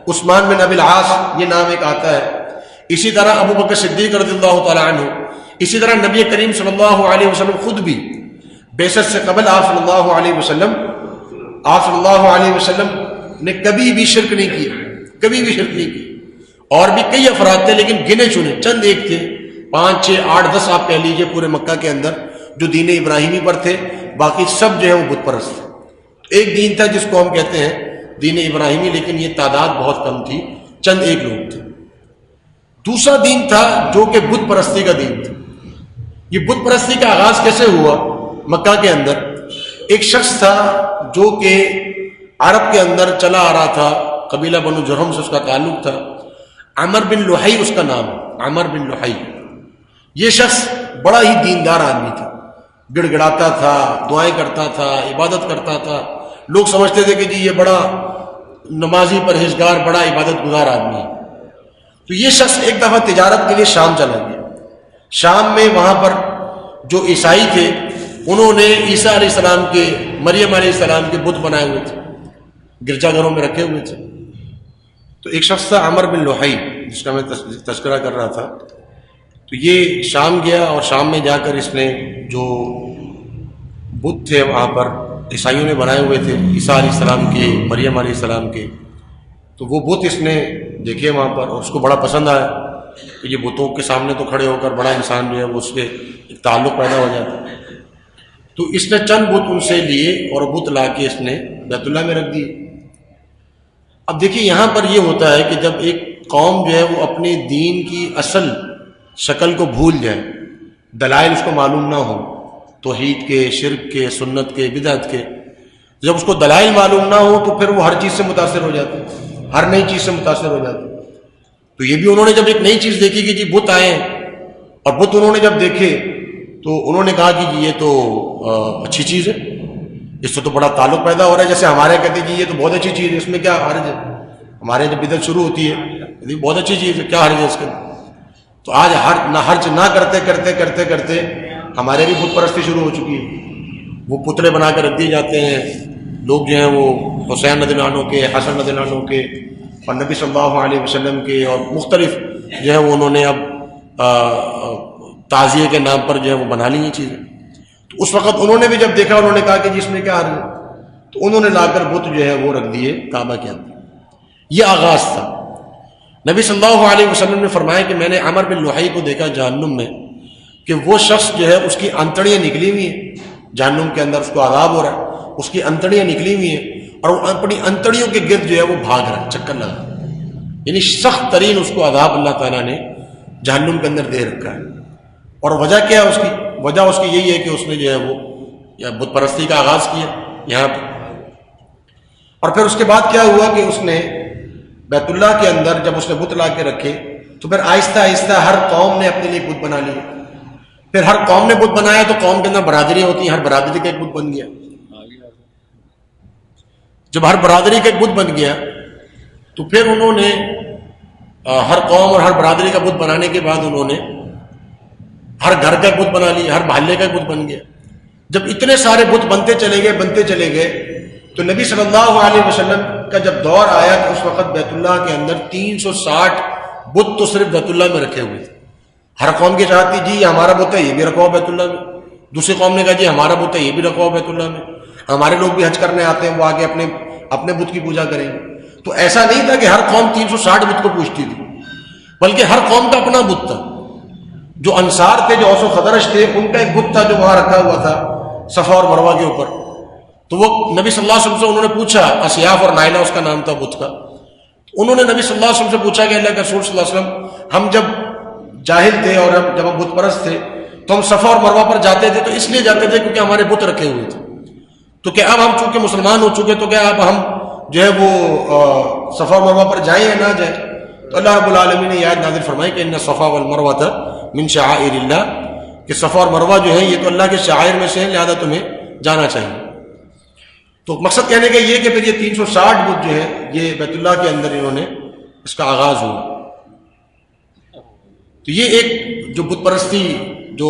عثمان بن ابی العاص یہ نام ایک آتا ہے, اسی طرح ابو بکر صدیق رضی اللہ تعالیٰ عنہ, اسی طرح نبی کریم صلی اللہ علیہ وسلم خود بھی بعثت سے قبل آپ صلی اللہ علیہ وسلم نے کبھی بھی شرک نہیں کیا, کبھی بھی شرک نہیں کی. اور بھی کئی افراد تھے لیکن گنے چنے چند ایک تھے, 5 6 8 10 آپ کہہ لیجئے پورے مکہ کے اندر جو دین ابراہیمی پر تھے, باقی سب جو ہے وہ بت پرست تھے. ایک دین تھا جس کو ہم کہتے ہیں دین ابراہیمی, لیکن یہ تعداد بہت کم تھی, چند ایک لوگ تھے. دوسرا دین تھا جو کہ بت پرستی کا دین تھا. یہ بت پرستی کا آغاز کیسے ہوا؟ مکہ کے اندر ایک شخص تھا جو کہ عرب کے اندر چلا آ رہا تھا, قبیلہ بنو جرہم سے اس کا تعلق تھا. عمر بن لحی اس کا نام, عمر بن لحی. یہ شخص بڑا ہی دیندار آدمی تھا, گڑ گڑاتا تھا, دعائیں کرتا تھا, عبادت کرتا تھا. لوگ سمجھتے تھے کہ جی یہ بڑا نمازی پرہیزگار, بڑا عبادت گزار آدمی ہے. تو یہ شخص ایک دفعہ تجارت کے لیے شام چلا گیا. شام میں وہاں پر جو عیسائی تھے انہوں نے عیسیٰ علیہ السلام کے, مریم علیہ السلام کے بت بنائے ہوئے تھے, گرجا گھروں میں رکھے ہوئے تھے. تو ایک شخص تھا عمر بن لحی جس کا میں تذکرہ کر رہا تھا. تو یہ شام گیا اور شام میں جا کر اس نے جو بت تھے وہاں پر، عیسائیوں نے بنائے ہوئے تھے، عیسیٰ علیہ السلام کے، مریم علیہ السلام کے. تو وہ بت اس نے دیکھے وہاں پر اور اس کو بڑا پسند آیا کہ یہ بتوں کے سامنے تو کھڑے ہو کر بڑا انسان جو ہے وہ اس کے ایک تعلق پیدا ہو جاتا ہے. تو اس نے چند بت ان سے لیے اور بت لا کے اس نے بیت اللہ میں رکھ دیے. اب دیکھیے یہاں پر یہ ہوتا ہے کہ جب ایک قوم جو ہے وہ اپنے دین کی اصل شکل کو بھول جائے، دلائل اس کو معلوم نہ ہو، توحید کے، شرک کے، سنت کے، بدعت کے، جب اس کو دلائل معلوم نہ ہو تو پھر وہ ہر چیز سے متاثر ہو جاتے ہیں، ہر نئی چیز سے متاثر ہو جاتے ہیں. تو یہ بھی انہوں نے جب ایک نئی چیز دیکھی کہ جی بت آئے ہیں، اور بت انہوں نے جب دیکھے تو انہوں نے کہا کہ جی یہ تو اچھی چیز ہے، اس سے تو بڑا تعلق پیدا ہو رہا ہے. جیسے ہمارے کہتے ہیں جی یہ تو بہت اچھی چیز ہے، اس میں کیا حرج ہے؟ ہمارے جب بدعت شروع ہوتی ہے بہت اچھی چیز ہے، کیا حرج ہے اس کے؟ تو آج حرج نہ کرتے کرتے کرتے کرتے ہمارے بھی بت پرستی شروع ہو چکی ہے. وہ پتلے بنا کر رکھ دیے جاتے ہیں، لوگ جو ہیں وہ حسین رضی اللہ عنہ کے، حسن رضی اللہ عنہ کے اور نبی صلی اللہ علیہ وسلم کے، اور مختلف جو ہے وہ انہوں نے اب تعزیے کے نام پر جو ہے وہ بنا لی یہ چیزیں. تو اس وقت انہوں نے بھی جب دیکھا، انہوں نے کہا کہ جی اس میں کیا حرج ہے، تو انہوں نے لا کر بت جو ہے وہ رکھ دیے کعبہ کے اندر. یہ آغاز تھا. نبی صلی اللہ علیہ وسلم نے فرمایا کہ میں نے عمر بن لحی کو دیکھا جہنم میں کہ وہ شخص جو ہے اس کی انتڑیاں نکلی ہوئی ہیں، جہنم کے اندر اس کو عذاب ہو رہا ہے، اس کی انتڑیاں نکلی ہوئی ہیں اور وہ اپنی انتڑیوں کے گرد جو ہے وہ بھاگ رہا ہے، چکر لگا رہا ہے. یعنی سخت ترین اس کو عذاب اللہ تعالیٰ نے جہنم کے اندر دے رکھا ہے. اور وجہ کیا ہے اس کی؟ وجہ اس کی یہی ہے کہ اس نے جو ہے وہ یا بت پرستی کا آغاز کیا یہاں پہ. اور پھر اس کے بعد کیا ہوا کہ اس نے بیت اللہ کے اندر جب اس نے بت لا کے رکھے تو پھر آہستہ آہستہ ہر قوم نے اپنے لیے بت بنا لیے. پھر ہر قوم نے بت بنایا تو قوم کے اندر برادری ہوتی ہیں، ہر برادری کا ایک بت بن گیا. جب ہر برادری کا ایک بت بن گیا تو پھر انہوں نے ہر قوم اور ہر برادری کا بت بنانے کے بعد انہوں نے ہر گھر کا بت بنا لیا، ہر محلے کا بت بن گیا. جب اتنے سارے بت بنتے چلے گئے تو نبی صلی اللہ علیہ وسلم کا جب دور آیا تو اس وقت بیت اللہ کے اندر 360 بت تو صرف بیت اللہ میں رکھے ہوئے تھے. ہر قوم کی چاہتی جی یہ ہمارا بت ہے، یہ بھی رکھواؤ بیت اللہ میں. دوسری قوم نے کہا جی ہمارا بت ہے، یہ بھی رکھواؤ بیت اللہ میں. ہمارے لوگ بھی حج کرنے آتے ہیں، وہ آگے اپنے بت کی پوجا کریں گے. تو ایسا نہیں تھا کہ ہر قوم 360 بت کو پوجتی تھی، بلکہ ہر قوم کا اپنا بت تھا. جو انصار تھے، جو اوس و خزرج تھے، ان کا ایک بت تھا جو وہاں رکھا ہوا تھا صفا اور مروہ کے اوپر. تو وہ نبی صلی اللہ علیہ وسلم سے انہوں نے پوچھا، اسیاف اور نائلہ اس کا نام تھا بت کا. انہوں نے نبی صلی اللہ علیہ وسلم سے پوچھا کہ اللہ کے رسول صلی اللہ علیہ وسلم، ہم جب جاہل تھے اور جب ہم بت پرست تھے تو ہم صفا اور مروہ پر جاتے تھے، تو اس لیے جاتے تھے کیونکہ ہمارے بت رکھے ہوئے تھے. تو کہ اب ہم چونکہ مسلمان ہو چکے تو کیا اب ہم جو ہے وہ صفا اور مروہ پر جائیں یا نہ جائیں؟ تو اللہ رب العالمین نے یہ آیت نازل فرمائی کہ ان الصفا والمروہ من شعائر اللہ، کہ صفا اور مروہ جو ہے یہ تو اللہ کے شعائر میں سے ہیں، لہذا تمہیں جانا چاہیے. تو مقصد کہنے کا یہ کہ پھر یہ 360 بت جو ہے یہ بیت اللہ کے اندر انہوں نے اس کا آغاز ہوا. تو یہ ایک جو بت پرستی جو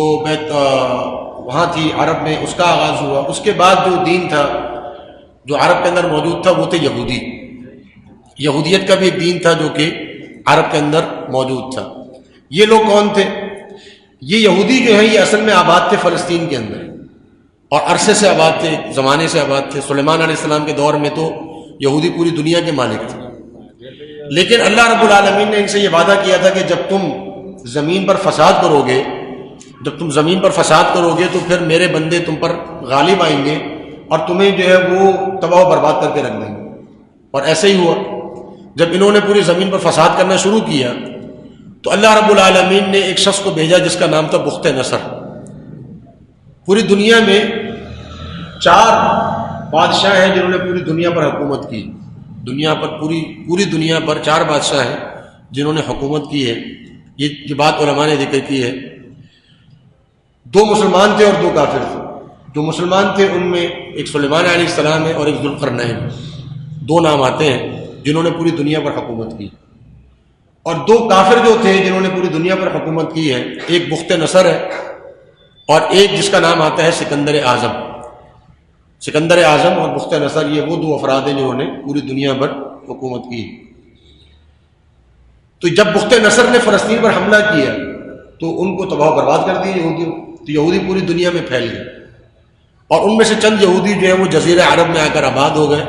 وہاں تھی عرب میں، اس کا آغاز ہوا. اس کے بعد جو دین تھا جو عرب کے اندر موجود تھا وہ تھے یہودی. یہودیت کا بھی ایک دین تھا جو کہ عرب کے اندر موجود تھا. یہ لوگ کون تھے؟ یہ یہودی جو ہیں یہ اصل میں آباد تھے فلسطین کے اندر، اور عرصے سے آباد تھے، زمانے سے آباد تھے. سلیمان علیہ السلام کے دور میں تو یہودی پوری دنیا کے مالک تھے. لیکن اللہ رب العالمین نے ان سے یہ وعدہ کیا تھا کہ جب تم زمین پر فساد کرو گے، تو پھر میرے بندے تم پر غالب آئیں گے اور تمہیں جو ہے وہ تباہ و برباد کر کے رکھ دیں گے. اور ایسے ہی ہوا. جب انہوں نے پوری زمین پر فساد کرنا شروع کیا تو اللہ رب العالمین نے ایک شخص کو بھیجا جس کا نام تھا بخت نصر. پوری دنیا میں 4 بادشاہ ہیں جنہوں نے پوری دنیا پر حکومت کی. پوری دنیا پر 4 بادشاہ ہیں جنہوں نے حکومت کی ہے. یہ بات علماء نے ذکر کی ہے. 2 مسلمان تھے اور 2 کافر تھے. جو مسلمان تھے ان میں ایک سلیمان علیہ السلام ہے اور ایک ذوالقرنین. 2 نام آتے ہیں جنہوں نے پوری دنیا پر حکومت کی. اور 2 کافر جو تھے جنہوں نے پوری دنیا پر حکومت کی ہے، ایک بخت نصر ہے اور ایک جس کا نام آتا ہے سکندر اعظم. سکندر اعظم اور بخت نصر یہ وہ 2 افراد ہیں جنہوں نے پوری دنیا پر حکومت کی. تو جب بخت نصر نے فلسطین پر حملہ کیا تو ان کو تباہ و برباد کر دیا یہودیوں. تو یہودی پوری دنیا میں پھیل گئے. اور ان میں سے چند یہودی جو ہیں وہ جزیرہ عرب میں آ کر آباد ہو گئے.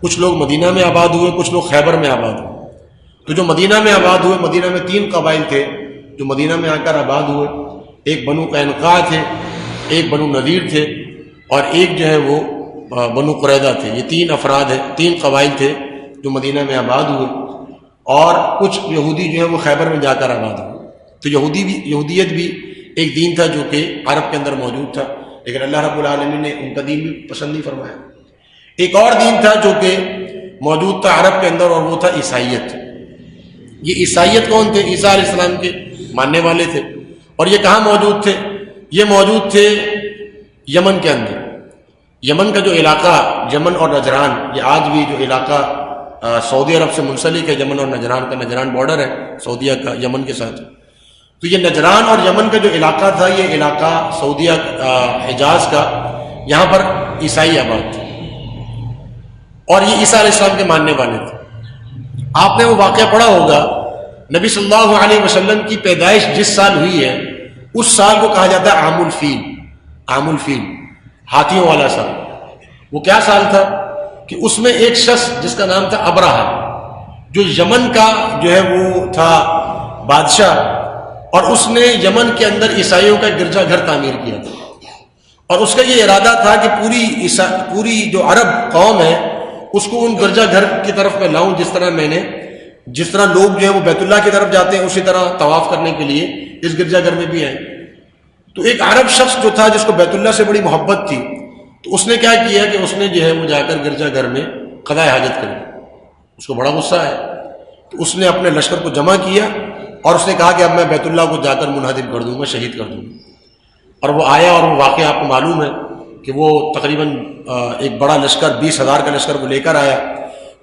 کچھ لوگ مدینہ میں آباد ہوئے, کچھ لوگ خیبر میں آباد ہوئے. تو جو مدینہ میں آباد ہوئے, مدینہ میں 3 قبائل تھے جو مدینہ میں آ کر آباد ہوئے. ایک بنو قینقاع تھے, ایک بنو نذیر تھے, اور ایک جو ہے وہ بنو قریظہ تھے. یہ 3 افراد ہیں, 3 قبائل تھے جو مدینہ میں آباد ہوئے. اور کچھ یہودی جو ہے وہ خیبر میں جا کر آباد ہوئے. تو یہودیت بھی ایک دین تھا جو کہ عرب کے اندر موجود تھا, لیکن اللہ رب العالمین نے ان کا دین بھی پسند نہیں فرمایا. ایک اور دین تھا جو کہ موجود تھا عرب کے اندر, اور وہ تھا عیسائیت. یہ عیسائیت کون تھے؟ عیسیٰ علیہ السلام کے ماننے والے تھے. اور یہ کہاں موجود تھے؟ یہ موجود تھے یمن کے اندر. یمن کا جو علاقہ, یمن اور نجران, یہ آج بھی جو علاقہ سعودی عرب سے منسلک ہے, یمن اور نجران کا, نجران بارڈر ہے سعودیہ کا یمن کے ساتھ. تو یہ نجران اور یمن کا جو علاقہ تھا, یہ علاقہ سعودیہ حجاز کا, یہاں پر عیسائی آباد تھے, اور یہ عیسیٰ علیہ السلام کے ماننے والے تھے. آپ نے وہ واقعہ پڑھا ہوگا, نبی صلی اللہ علیہ وسلم کی پیدائش جس سال ہوئی ہے اس سال کو کہا جاتا ہے عام الفیل. عام الفیل, ہاتھیوں والا سال. وہ کیا سال تھا کہ اس میں ایک شخص جس کا نام تھا ابرہا, جو یمن کا جو ہے وہ تھا بادشاہ, اور اس نے یمن کے اندر عیسائیوں کا گرجا گھر تعمیر کیا تھا. اور اس کا یہ ارادہ تھا کہ پوری جو عرب قوم ہے اس کو ان گرجا گھر کی طرف میں لاؤں, جس طرح لوگ جو ہے وہ بیت اللہ کی طرف جاتے ہیں اسی طرح طواف کرنے کے لیے اس گرجا گھر میں بھی آئیں. تو ایک عرب شخص جو تھا جس کو بیت اللہ سے بڑی محبت تھی, تو اس نے کیا کیا کہ اس نے جو ہے وہ جا کر گرجا گھر میں قضائے حاجت کری. اس کو بڑا غصہ آیا, تو اس نے اپنے لشکر کو جمع کیا اور اس نے کہا کہ اب میں بیت اللہ کو جا کر منہدم کر دوں گا, شہید کر دوں گا. اور وہ آیا, اور وہ واقعہ آپ کو معلوم ہے کہ وہ تقریباً ایک بڑا لشکر 20,000 کا لشکر وہ لے کر آیا,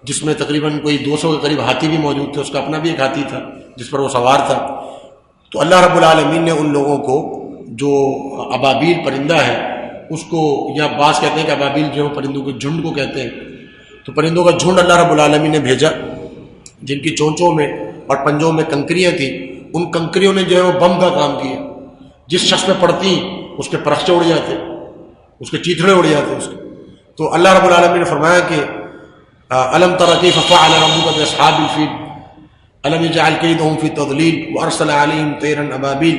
جس میں تقریباً کوئی 200 کے قریب ہاتھی بھی موجود تھے. اس کا اپنا بھی ایک ہاتھی تھا جس پر وہ سوار تھا. تو اللہ رب العالمین نے ان لوگوں کو, جو ابابیل پرندہ ہے اس کو, یا بعض کہتے ہیں کہ ابابیل جو ہے پرندوں کے جھنڈ کو کہتے ہیں, تو پرندوں کا جھنڈ اللہ رب العالمین نے بھیجا, جن کی چونچوں میں اور پنجوں میں کنکریاں تھیں. ان کنکریوں نے جو ہے وہ بم کا کام کیا. جس شخص میں پڑتی اس کے پرخچے اڑ جاتے, اس کے چیتڑے اڑ جاتے اس کے. تو اللہ رب العالمین نے فرمایا کہ الم تر کیف فعل ربک باصحاب الفیل الم یجعل کیدہم فی تضلیل وارسل علیہم طیرا ابابیل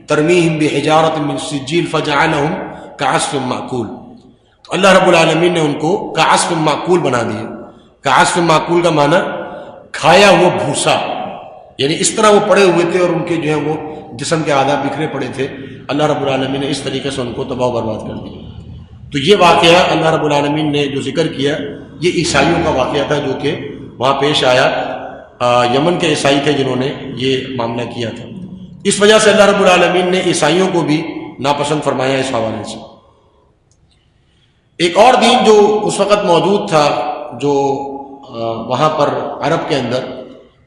ترمیہم بحجارۃ من سجیل فجعلہم کعصف مأکول. تو اللہ رب العالمین نے ان کو کعصف مأکول بنا دیا. کعصف مأکول کا معنی کھایا ہوا بھوسا, یعنی اس طرح وہ پڑے ہوئے تھے اور ان کے جو ہے وہ جسم کے اعضاء بکھرے پڑے تھے. اللہ رب العالمین نے اس طریقے سے ان کو تباہ و برباد کر دیا. تو یہ واقعہ اللہ رب العالمین نے جو ذکر کیا, یہ عیسائیوں کا واقعہ تھا جو کہ وہاں پیش آیا. یمن کے عیسائی تھے جنہوں نے یہ معاملہ کیا تھا. اس وجہ سے اللہ رب العالمین نے عیسائیوں کو بھی ناپسند فرمایا اس حوالے سے. ایک اور دین جو اس وقت موجود تھا جو وہاں پر عرب کے اندر,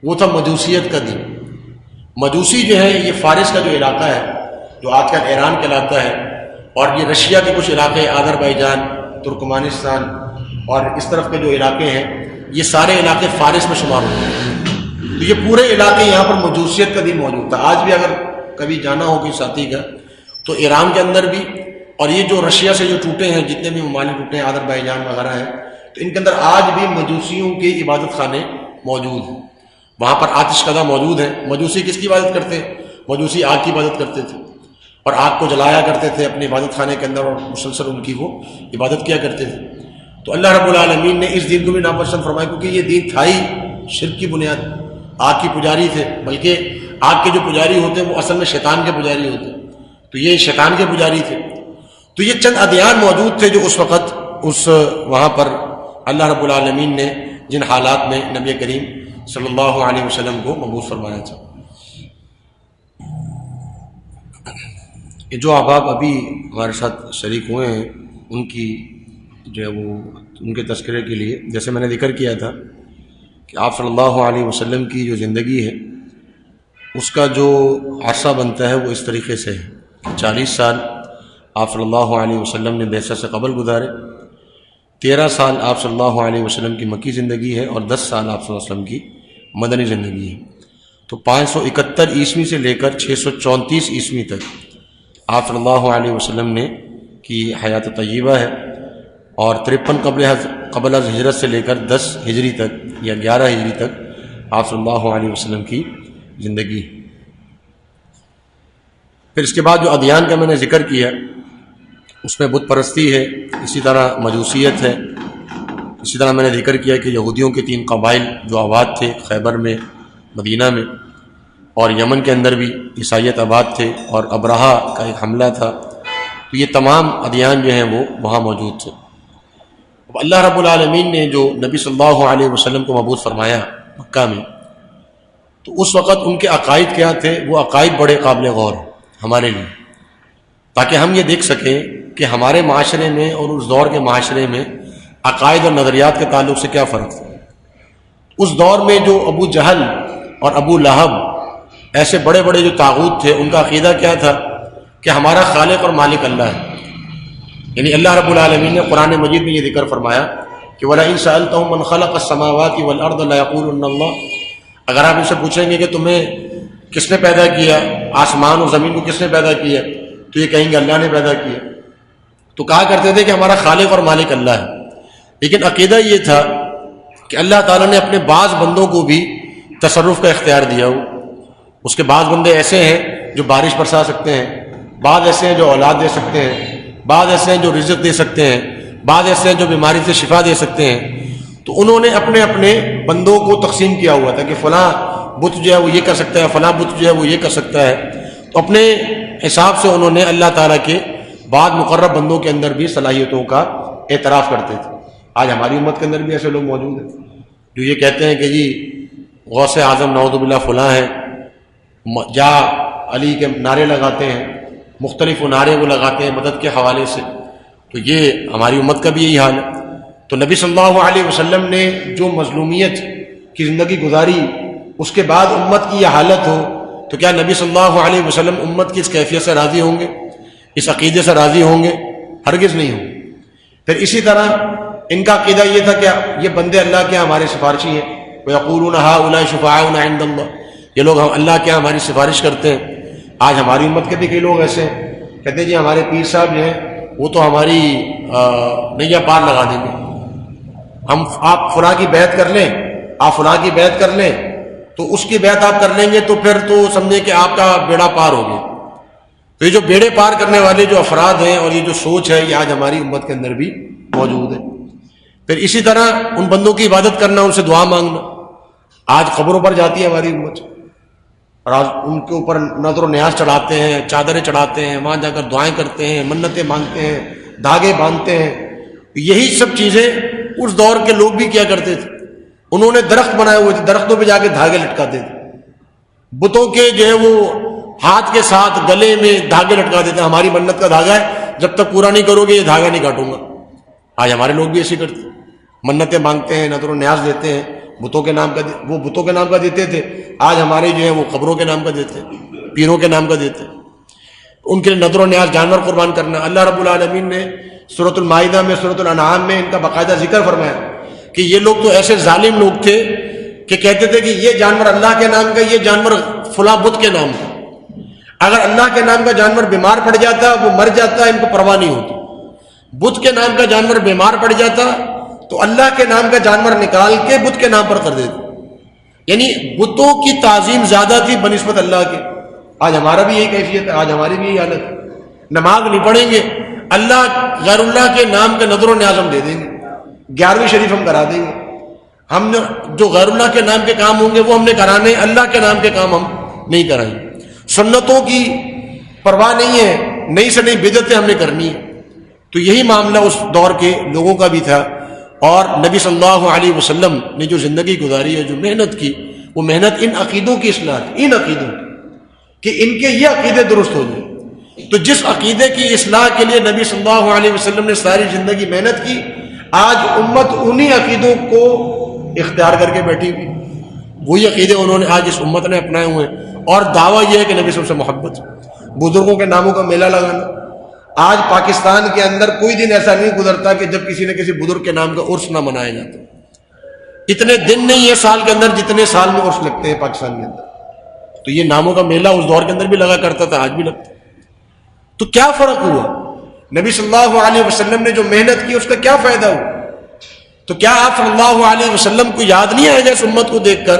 وہ تھا مجوسیت کا دین. مجوسی جو ہے یہ فارس کا جو علاقہ ہے, جو آج کل ایران کہلاتا ہے, اور یہ رشیا کے کچھ علاقے, آذربائیجان, ترکمانستان اور اس طرف کے جو علاقے ہیں, یہ سارے علاقے فارس میں شمار ہوتے ہیں. تو یہ پورے علاقے یہاں پر مجوسیت کا دین موجود تھا. آج بھی اگر کبھی جانا ہو کسی ساتھی کا تو ایران کے اندر بھی, اور یہ جو رشیا سے جو ٹوٹے ہیں, جتنے بھی ممالک ٹوٹے ہیں, آذربائیجان وغیرہ ہیں, تو ان کے اندر آج بھی مجوسیوں کے عبادت خانے موجود ہیں. وہاں پر آتش کدہ موجود ہیں. مجوسی کس کی عبادت کرتے ہیں؟ مجوسی آگ کی عبادت کرتے تھے, اور آگ کو جلایا کرتے تھے اپنے عبادت خانے کے اندر, اور مسلسل ان کی وہ عبادت کیا کرتے تھے. تو اللہ رب العالمین نے اس دین کو بھی ناپسند فرمایا, کیونکہ یہ دین تھا ہی شرک کی بنیاد. آگ کی پجاری تھے, بلکہ آگ کے جو پجاری ہوتے ہیں وہ اصل میں شیطان کے پجاری ہوتے ہیں. تو یہ شیطان کے پجاری تھے. تو یہ چند ادیان موجود تھے جو اس وقت اس وہاں پر اللہ رب العالمین نے جن حالات میں نبی کریم صلی اللہ علیہ وسلم کو مبعوث فرمایا تھا. یہ جو احباب ابھی ہمارے ساتھ شریک ہوئے ہیں, ان کی جو ہے وہ ان کے تذکرے کے لیے, جیسے میں نے ذکر کیا تھا کہ آپ صلی اللہ علیہ وسلم کی جو زندگی ہے اس کا جو عرصہ بنتا ہے وہ اس طریقے سے ہے. 40 سال آپ صلی اللہ علیہ وسلم نے بعثت سے قبل گزارے, 13 سال آپ صلی اللہ علیہ وسلم کی مکی زندگی ہے, اور 10 سال آپ صلی اللہ علیہ وسلم کی مدنی زندگی ہے. تو 571 عیسوی سے لے کر 634 عیسوی تک آپ صلی اللہ علیہ وسلم نے کی حیات طیبہ ہے، اور 53 قبل از ہجرت سے لے کر 10 ہجری تک یا 11 ہجری تک آپ صلی اللہ علیہ وسلم کی زندگی۔ پھر اس کے بعد جو ادیان کا میں نے ذکر کیا اس میں بت پرستی ہے، اسی طرح مجوسیت ہے، اسی طرح میں نے ذکر کیا کہ یہودیوں کے 3 قبائل جو آباد تھے خیبر میں، مدینہ میں، اور یمن کے اندر بھی عیسائیت آباد تھے، اور ابرہا کا ایک حملہ تھا۔ تو یہ تمام ادیان جو ہیں وہ وہاں موجود تھے۔ اب اللہ رب العالمین نے جو نبی صلی اللہ علیہ وسلم کو مبعوث فرمایا مکہ میں، تو اس وقت ان کے عقائد کیا تھے؟ وہ عقائد بڑے قابل غور ہیں ہمارے لیے، تاکہ ہم یہ دیکھ سکیں کہ ہمارے معاشرے میں اور اس دور کے معاشرے میں عقائد اور نظریات کے تعلق سے کیا فرق تھا۔ اس دور میں جو ابو جہل اور ابو لہب ایسے بڑے بڑے جو طاغوت تھے، ان کا عقیدہ کیا تھا کہ ہمارا خالق اور مالک اللہ ہے۔ یعنی اللہ رب العالمین نے قرآن مجید میں یہ ذکر فرمایا کہ وَلَئِن سَأَلْتَهُم مَّن خَلَقَ السَّمَاوَاتِ وَالْأَرْضَ لَيَقُولُنَّ اللَّهُ، اگر آپ ان سے پوچھیں گے کہ تمہیں کس نے پیدا کیا، آسمان اور زمین کو کس نے پیدا کیا، تو یہ کہیں گے اللہ نے پیدا کیا۔ تو کہا کرتے تھے کہ ہمارا خالق اور مالک اللہ ہے، لیکن عقیدہ یہ تھا کہ اللہ تعالیٰ نے اپنے بعض بندوں کو بھی تصرف کا اختیار دیا ہو۔ اس کے بعض بندے ایسے ہیں جو بارش برسا سکتے ہیں، بعض ایسے ہیں جو اولاد دے سکتے ہیں، بعض ایسے ہیں جو رزق دے سکتے ہیں، بعض ایسے ہیں جو بیماری سے شفا دے سکتے ہیں۔ تو انہوں نے اپنے اپنے بندوں کو تقسیم کیا ہوا تھا کہ فلاں بت جو ہے وہ یہ کر سکتا ہے، فلاں بت جو ہے وہ یہ کر سکتا ہے۔ تو اپنے حساب سے انہوں نے اللہ تعالیٰ کے بعض مقرب بندوں کے اندر بھی صلاحیتوں کا اعتراف کرتے تھے۔ آج ہماری امت کے اندر بھی ایسے لوگ موجود ہیں جو یہ کہتے ہیں کہ جی غوث اعظم نعوذ باللہ فلاں ہیں، جا علی کے نعرے لگاتے ہیں، مختلف نعرے وہ لگاتے ہیں مدد کے حوالے سے۔ تو یہ ہماری امت کا بھی یہی حال ہے۔ تو نبی صلی اللہ علیہ وسلم نے جو مظلومیت کی زندگی گزاری، اس کے بعد امت کی یہ حالت ہو، تو کیا نبی صلی اللہ علیہ وسلم امت کی اس کیفیت سے راضی ہوں گے، اس عقیدے سے راضی ہوں گے؟ ہرگز نہیں ہوں گے۔ پھر اسی طرح ان کا عقیدہ یہ تھا کہ یہ بندے اللہ کے ہمارے سفارشی ہیں، وَيَقُولُونَ هَؤُلَاءِ شُفَعَاؤُنَا عِندَ اللَّهِ، یہ لوگ اللہ کے ہماری سفارش کرتے ہیں۔ آج ہماری امت کے بھی کئی لوگ ایسے ہیں، کہتے ہیں جی ہمارے پیر صاحب جو ہیں وہ تو ہماری نیا پار لگا دیں گے، آپ فلاں کی بیعت کر لیں، آپ فلاں کی بیعت کر لیں، تو اس کی بیعت آپ کر لیں گے تو پھر تو سمجھیں کہ آپ کا بیڑا پار ہو گیا۔ تو یہ جو بیڑے پار کرنے والے جو افراد ہیں اور یہ جو سوچ ہے، یہ آج ہماری امت کے اندر بھی موجود ہے۔ پھر اسی طرح ان بندوں کی عبادت کرنا، ان سے دعا مانگنا۔ آج قبروں پر جاتی ہے ہماری امت، اور آج ان کے اوپر نظر و نیاز چڑھاتے ہیں، چادریں چڑھاتے ہیں، وہاں جا کر دعائیں کرتے ہیں، منتیں مانگتے ہیں، دھاگے باندھتے ہیں۔ یہی سب چیزیں اس دور کے لوگ بھی کیا کرتے تھے۔ انہوں نے درخت بنائے ہوئے تھے، درختوں پہ جا کے دھاگے لٹکاتے تھے، بتوں کے جو ہے وہ ہاتھ کے ساتھ گلے میں دھاگے لٹکاتے تھے، ہماری منت کا دھاگا ہے، جب تک پورا نہیں کرو گے یہ دھاگا نہیں کاٹوں گا۔ آج ہمارے لوگ بھی ایسے کرتے ہیں، منتیں مانگتے ہیں، نظر و نیاز دیتے ہیں، بتوں کے نام کا وہ بتوں کے نام کا دیتے تھے، آج ہمارے جو ہے وہ قبروں کے نام کا دیتے ہیں، پیروں کے نام کا دیتے ہیں۔ ان کے نظر و نیاز جانور قربان کرنا۔ اللہ رب العالمین نے سورۃ المائدہ میں، سورۃ الانعام میں ان کا باقاعدہ ذکر فرمایا کہ یہ لوگ تو ایسے ظالم لوگ تھے کہ کہتے تھے کہ یہ جانور اللہ کے نام کا، یہ جانور فلاں بت کے نام کا۔ اگر اللہ کے نام کا جانور بیمار پڑ جاتا، وہ مر جاتا، ان کو پرواہ نہیں ہوتی۔ بت کے نام کا جانور بیمار پڑ جاتا تو اللہ کے نام کا جانور نکال کے بت کے نام پر کر دیتے۔ یعنی بتوں کی تعظیم زیادہ تھی بنسبت اللہ کے۔ آج ہمارا بھی یہی کیفیت ہے، آج ہماری بھی یہی حالت ہے۔ نماز نہیں پڑھیں گے، اللہ غیر اللہ کے نام کا نظر و نیاز ہم دے دیں گے، 11ویں شریف ہم کرا دیں گے۔ ہم جو غیر اللہ کے نام کے کام ہوں گے وہ ہم نے کرانے، اللہ کے نام کے کام ہم نہیں کرائیں گے۔ سنتوں کی پرواہ نہیں ہے، نئی سے نئی بدعتیں ہم نے کرنی ہے۔ تو یہی معاملہ اس دور کے لوگوں کا بھی تھا، اور نبی صلی اللہ علیہ وسلم نے جو زندگی گزاری ہے، جو محنت کی، وہ محنت ان عقیدوں کی اصلاح کی، ان عقیدوں کی، کہ ان کے یہ عقیدے درست ہو جائیں۔ تو جس عقیدے کی اصلاح کے لیے نبی صلی اللہ علیہ وسلم نے ساری زندگی محنت کی، آج امت انہی عقیدوں کو اختیار کر کے بیٹھی ہوئی، وہی عقیدے انہوں نے آج اس امت نے اپنائے ہوئے ہیں۔ اور دعویٰ یہ ہے کہ نبی صلی اللہ علیہ وسلم سے محبت، بزرگوں کے ناموں کا میلہ لگانا۔ آج پاکستان کے اندر کوئی دن ایسا نہیں گزرتا کہ جب کسی نہ کسی بزرگ کے نام کا عرس نہ منایا جاتا۔ اتنے دن نہیں ہے سال کے اندر جتنے سال میں عرس لگتے ہیں پاکستان کے اندر۔ تو یہ ناموں کا میلہ اس دور کے اندر بھی لگا کرتا تھا، آج بھی لگتا ہے۔ تو کیا فرق ہوا؟ نبی صلی اللہ علیہ وسلم نے جو محنت کی اس کا کیا فائدہ ہوا؟ تو کیا آپ صلی اللہ علیہ وسلم کو یاد نہیں آئے گا اس امت کو دیکھ کر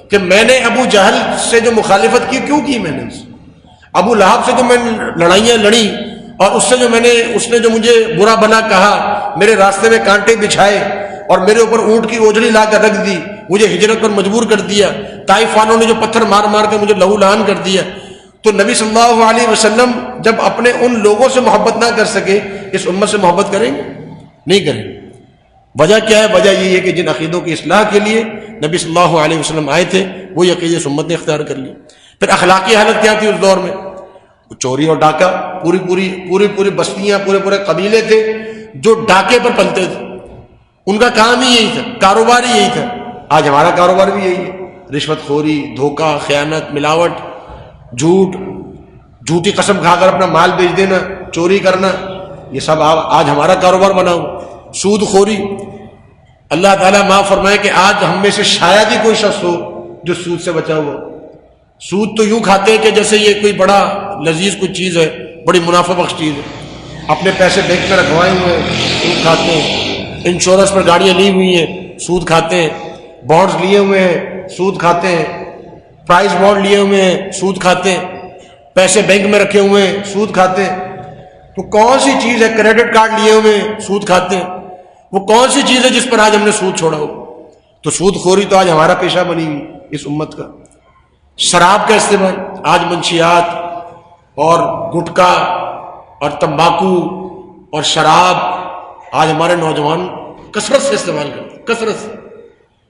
کہ میں نے ابو جہل سے جو مخالفت کی کیوں کی؟ میں نے ابو لہب سے جو میں نے لڑائیاں لڑی اور اس نے جو مجھے برا بنا کہا، میرے راستے میں کانٹے بچھائے اور میرے اوپر اونٹ کی اوجڑی لا کر رکھ دی، مجھے ہجرت پر مجبور کر دیا، طائف والوں نے جو پتھر مار مار کے مجھے لہو لہان کر دیا، تو نبی صلی اللہ علیہ وسلم جب اپنے ان لوگوں سے محبت نہ کر سکے اس امت سے محبت کریں گے؟ نہیں کریں گے۔ وجہ کیا ہے؟ وجہ یہ ہے کہ جن عقیدوں کی اصلاح کے لیے نبی صلی اللہ علیہ وسلم آئے تھے وہی عقیدے اس امت نے اختیار کر لی۔ پھر اخلاقی حالت کیا تھی اس دور میں؟ چوری اور ڈاکہ، پوری بستیاں، پورے قبیلے تھے جو ڈاکے پر پلتے تھے، ان کا کام ہی یہی تھا، کاروبار ہی یہی تھا۔ آج ہمارا کاروبار بھی یہی ہے، رشوت خوری، دھوکہ، خیانت، ملاوٹ، جھوٹ، جھوٹی قسم کھا کر اپنا مال بیچ دینا، چوری کرنا، یہ سب آج ہمارا کاروبار بنا ہوا۔ سود خوری، اللہ تعالیٰ معاف فرمائے کہ آج ہم میں سے شاید ہی کوئی شخص ہو جو سود سے بچا ہوا۔ سود تو یوں کھاتے ہیں کہ جیسے یہ کوئی بڑا لذیذ کوئی چیز ہے، بڑی منافع بخش چیز ہے۔ اپنے پیسے بینک میں رکھوائے ہوئے ہیں، سود کھاتے ہیں، انشورنس پر گاڑیاں لی ہوئی ہیں، سود کھاتے ہیں، بانڈز لیے ہوئے ہیں، سود کھاتے ہیں، پرائز بانڈ لیے ہوئے ہیں، سود کھاتے ہیں، پیسے بینک میں رکھے ہوئے ہیں، سود کھاتے ہیں۔ تو کون سی چیز ہے؟ کریڈٹ کارڈ لیے ہوئے ہیں، سود کھاتے ہیں۔ وہ کون سی چیز ہے جس پر آج ہم نے سود چھوڑا ہو؟ تو سود خوری تو آج ہمارا پیشہ بنی ہوئی اس امت کا۔ شراب کا استعمال، آج منشیات اور گٹکا اور تمباکو اور شراب آج ہمارے نوجوان کثرت سے استعمال کرتے ہیں، کثرت سے۔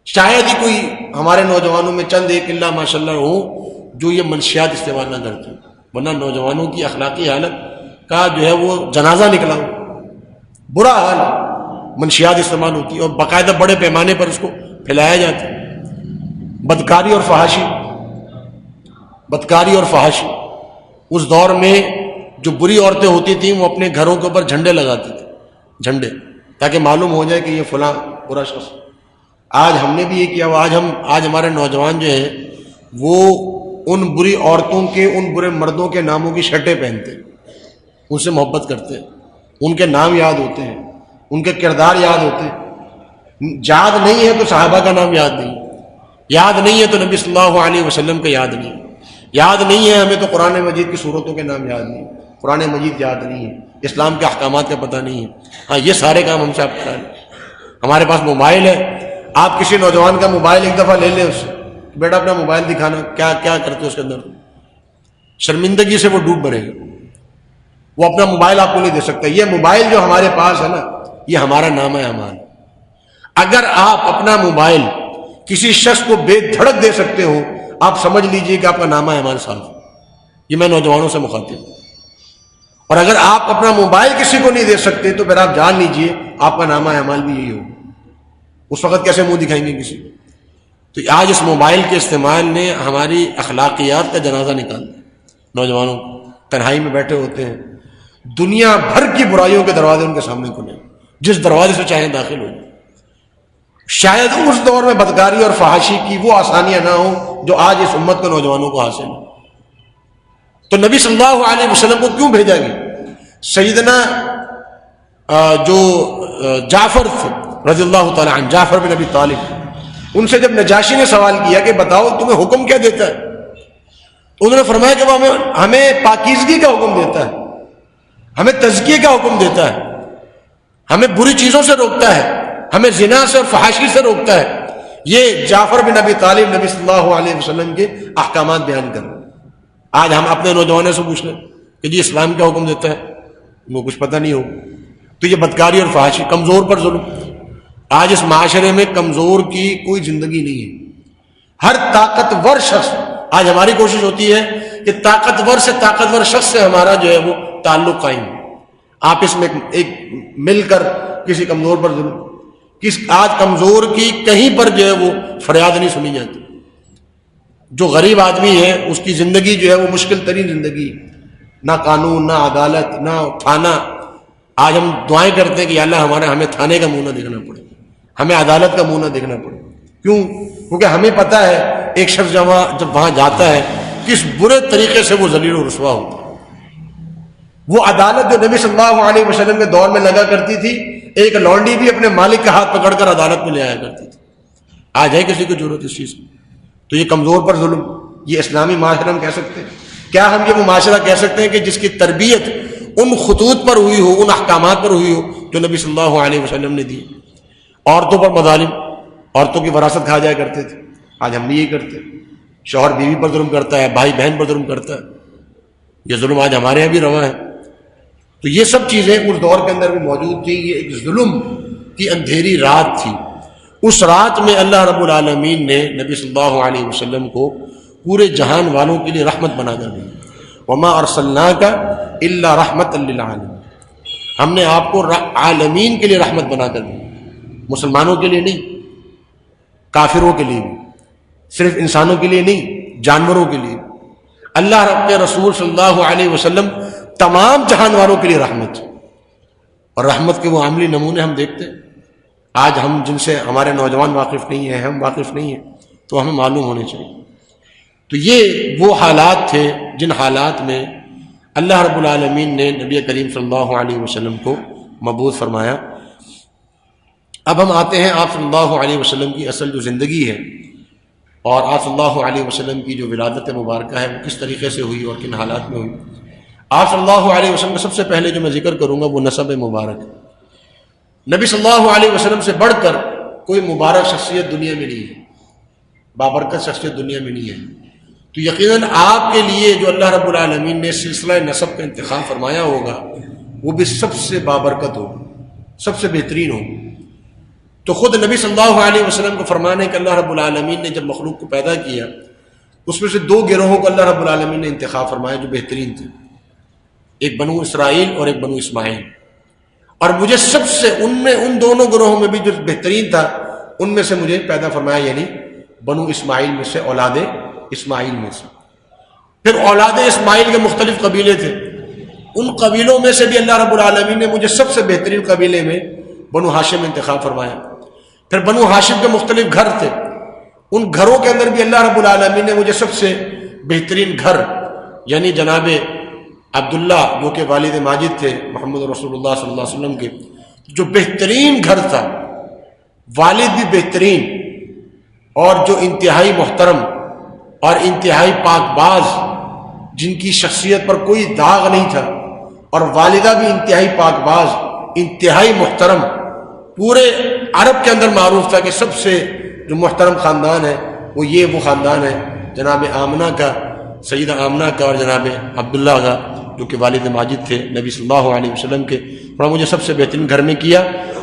شاید ہی کوئی ہمارے نوجوانوں میں چند ایک اللہ ماشاء اللہ ہو جو یہ منشیات استعمال نہ کرتے، ورنہ نوجوانوں کی اخلاقی حالت کا جو ہے وہ جنازہ نکلا ہو، برا حال ہے۔ منشیات استعمال ہوتی ہے اور باقاعدہ بڑے پیمانے پر اس کو پھیلایا جاتا ہے۔ بدکاری اور فحاشی، اس دور میں جو بری عورتیں ہوتی تھیں وہ اپنے گھروں کے اوپر جھنڈے لگاتی تھیں، جھنڈے، تاکہ معلوم ہو جائے کہ یہ فلاں برا شخص۔ آج ہم نے بھی یہ کیا، آج ہمارے نوجوان جو ہیں وہ ان بری عورتوں کے، ان برے مردوں کے ناموں کی شرٹیں پہنتے ہیں، ان سے محبت کرتے ہیں، ان کے نام یاد ہوتے ہیں، ان کے کردار یاد ہوتے ہیں۔ یاد نہیں ہے تو صحابہ کا نام یاد نہیں، یاد نہیں ہے تو نبی صلی اللہ علیہ وسلم کا یاد نہیں، یاد نہیں ہے ہمیں تو قرآن مجید کی صورتوں کے نام یاد نہیں، قرآن مجید یاد نہیں ہے، اسلام کے احکامات کا پتہ نہیں ہے۔ ہاں یہ سارے کام ہم سے آپ کرائیں۔ ہمارے پاس موبائل ہے، آپ کسی نوجوان کا موبائل ایک دفعہ لے لیں اس سے، بیٹا اپنا موبائل دکھانا، کیا کیا کرتے ہو اس کے اندر، شرمندگی سے وہ ڈوب مرے گا، وہ اپنا موبائل آپ کو نہیں دے سکتا۔ یہ موبائل جو ہمارے پاس ہے نا، یہ ہمارا نام ہے امان۔ اگر آپ اپنا موبائل کسی شخص کو بے دھڑک دے سکتے ہو، آپ سمجھ لیجئے کہ آپ کا نامہ امان صاف ہے۔ یہ میں نوجوانوں سے مخاطب ہوں۔ اور اگر آپ اپنا موبائل کسی کو نہیں دے سکتے تو پھر آپ جان لیجئے آپ کا نامہ اعمال بھی یہی ہوگا۔ اس وقت کیسے منہ دکھائیں گے کسی کو؟ تو آج اس موبائل کے استعمال نے ہماری اخلاقیات کا جنازہ نکال دیا۔ نوجوانوں تنہائی میں بیٹھے ہوتے ہیں، دنیا بھر کی برائیوں کے دروازے ان کے سامنے کھلے، جس دروازے سے چاہیں داخل ہو جائیں۔ شاید اس دور میں بدکاری اور فحاشی کی وہ آسانیاں نہ ہوں جو آج اس امت کے نوجوانوں کو حاصل ہیں۔ تو نبی صلی اللہ علیہ وسلم کو کیوں بھیجا گیا؟ سیدنا جو جعفر تھے رضی اللہ تعالی عنہ، جعفر بن ابی طالب، ان سے جب نجاشی نے سوال کیا کہ بتاؤ تمہیں حکم کیا دیتا ہے، تو انہوں نے فرمایا کہ وہ ہمیں پاکیزگی کا حکم دیتا ہے، ہمیں تزکیے کا حکم دیتا ہے، ہمیں بری چیزوں سے روکتا ہے، ہمیں زنا سے اور فحاشی سے روکتا ہے۔ یہ جعفر بن ابی طالب نبی صلی اللہ علیہ وسلم کے احکامات بیان کر رہے ہیں۔ آج ہم اپنے نوجوانوں سے پوچھ لیں کہ جی اسلام کیا حکم دیتا ہے، وہ کچھ پتہ نہیں ہوگا۔ تو یہ بدکاری اور فحاشی، کمزور پر ظلم۔ آج اس معاشرے میں کمزور کی کوئی زندگی نہیں ہے۔ ہر طاقتور شخص، آج ہماری کوشش ہوتی ہے کہ طاقتور سے طاقتور شخص سے ہمارا جو ہے وہ تعلق قائم ہے، آپس میں ایک مل کر کسی کمزور پر ظلم۔ آج کمزور کی کہیں پر جو ہے وہ فریاد نہیں سنی جاتی۔ جو غریب آدمی ہے اس کی زندگی جو ہے وہ مشکل ترین زندگی، نہ قانون، نہ عدالت، نہ تھانہ۔ آج ہم دعائیں کرتے ہیں کہ یا اللہ ہمیں تھانے کا منہ نہ دیکھنا پڑے، ہمیں عدالت کا منہ نہ دیکھنا پڑے۔ کیوں؟ کیونکہ ہمیں پتہ ہے ایک شخص جب وہاں جاتا ہے کس برے طریقے سے وہ ذلیل و رسوا ہوتا ہے۔ وہ عدالت جو نبی صلی اللہ علیہ وسلم کے دور میں لگا کرتی تھی، ایک لونڈی بھی اپنے مالک کا ہاتھ پکڑ کر عدالت میں لے آیا کرتی تھی. آج ہے کسی کو ضرورت اس چیز کی؟ تو یہ کمزور پر ظلم، یہ اسلامی معاشرہ ہم کہہ سکتے ہیں؟ کیا ہم یہ وہ معاشرہ کہہ سکتے ہیں کہ جس کی تربیت ان خطوط پر ہوئی ہو، ان احکامات پر ہوئی ہو جو نبی صلی اللہ علیہ وسلم نے دی؟ عورتوں پر مظالم، عورتوں کی وراثت کھا جایا کرتے تھے. آج ہم بھی یہی کرتے ہیں. شوہر بیوی پر ظلم کرتا ہے، بھائی بہن پر ظلم کرتا ہے. یہ ظلم آج ہمارے یہاں بھی رواں ہے. تو یہ سب چیزیں اس دور کے اندر بھی موجود تھیں. یہ ایک ظلم کی اندھیری رات تھی. اس رات میں اللہ رب العالمین نے نبی صلی اللہ علیہ وسلم کو پورے جہان والوں کے لیے رحمت بنا کر دی. وما ارسلناک الا رحمۃ للعالمین، ہم نے آپ کو عالمین کے لیے رحمت بنا کر دی. مسلمانوں کے لیے نہیں، کافروں کے لیے بھی، صرف انسانوں کے لیے نہیں، جانوروں کے لیے. اللہ رب کے رسول صلی اللہ علیہ وسلم تمام جہان والوں کے لیے رحمت. اور رحمت کے وہ عملی نمونے ہم دیکھتے ہیں. آج ہم جن سے ہمارے نوجوان واقف نہیں ہیں، ہم واقف نہیں ہیں، تو ہمیں معلوم ہونے چاہیے. تو یہ وہ حالات تھے جن حالات میں اللہ رب العالمین نے نبی کریم صلی اللہ علیہ وسلم کو مبعوث فرمایا. اب ہم آتے ہیں آپ صلی اللہ علیہ وسلم کی اصل جو زندگی ہے اور آپ صلی اللہ علیہ وسلم کی جو ولادت مبارکہ ہے وہ کس طریقے سے ہوئی اور کن حالات میں ہوئی. آپ صلی اللہ علیہ وسلم کا سب سے پہلے جو میں ذکر کروں گا وہ نسب مبارک ہے. نبی صلی اللہ علیہ وسلم سے بڑھ کر کوئی مبارک شخصیت دنیا میں نہیں ہے، بابرکت شخصیت دنیا میں نہیں ہے. تو یقیناً آپ کے لیے جو اللہ رب العالمین نے سلسلہ نسب کا انتخاب فرمایا ہوگا وہ بھی سب سے بابرکت ہو، سب سے بہترین ہو. تو خود نبی صلی اللہ علیہ وسلم کو فرمانا ہے کہ اللہ رب العالمین نے جب مخلوق کو پیدا کیا اس میں سے دو گروہوں کو اللہ رب العالمین نے انتخاب فرمایا جو بہترین تھے، ایک بنو اسرائیل اور ایک بنو اسماعیل. اور مجھے سب سے ان دونوں گروہوں میں بھی جو بہترین تھا ان میں سے مجھے پیدا فرمایا، یعنی بنو اسماعیل میں سے، اولاد اسماعیل میں سے. پھر اولاد اسماعیل کے مختلف قبیلے تھے، ان قبیلوں میں سے بھی اللہ رب العالمین نے مجھے سب سے بہترین قبیلے میں بنو ہاشم انتخاب فرمایا. پھر بنو ہاشم کے مختلف گھر تھے، ان گھروں کے اندر بھی اللہ رب العالمین نے مجھے سب سے بہترین گھر یعنی جناب عبداللہ جو کہ والد ماجد تھے محمد رسول اللہ صلی اللہ علیہ وسلم کے، جو بہترین گھر تھا، والد بھی بہترین اور جو انتہائی محترم اور انتہائی پاک باز، جن کی شخصیت پر کوئی داغ نہیں تھا، اور والدہ بھی انتہائی پاک باز، انتہائی محترم. پورے عرب کے اندر معروف تھا کہ سب سے جو محترم خاندان ہے وہ خاندان ہے جناب آمنہ کا، سیدہ آمنہ کا، اور جناب عبداللہ کا جو کہ والد ماجد تھے نبی صلی اللہ علیہ وسلم کے. فرمایا مجھے سب سے بہترین گھر میں کیا،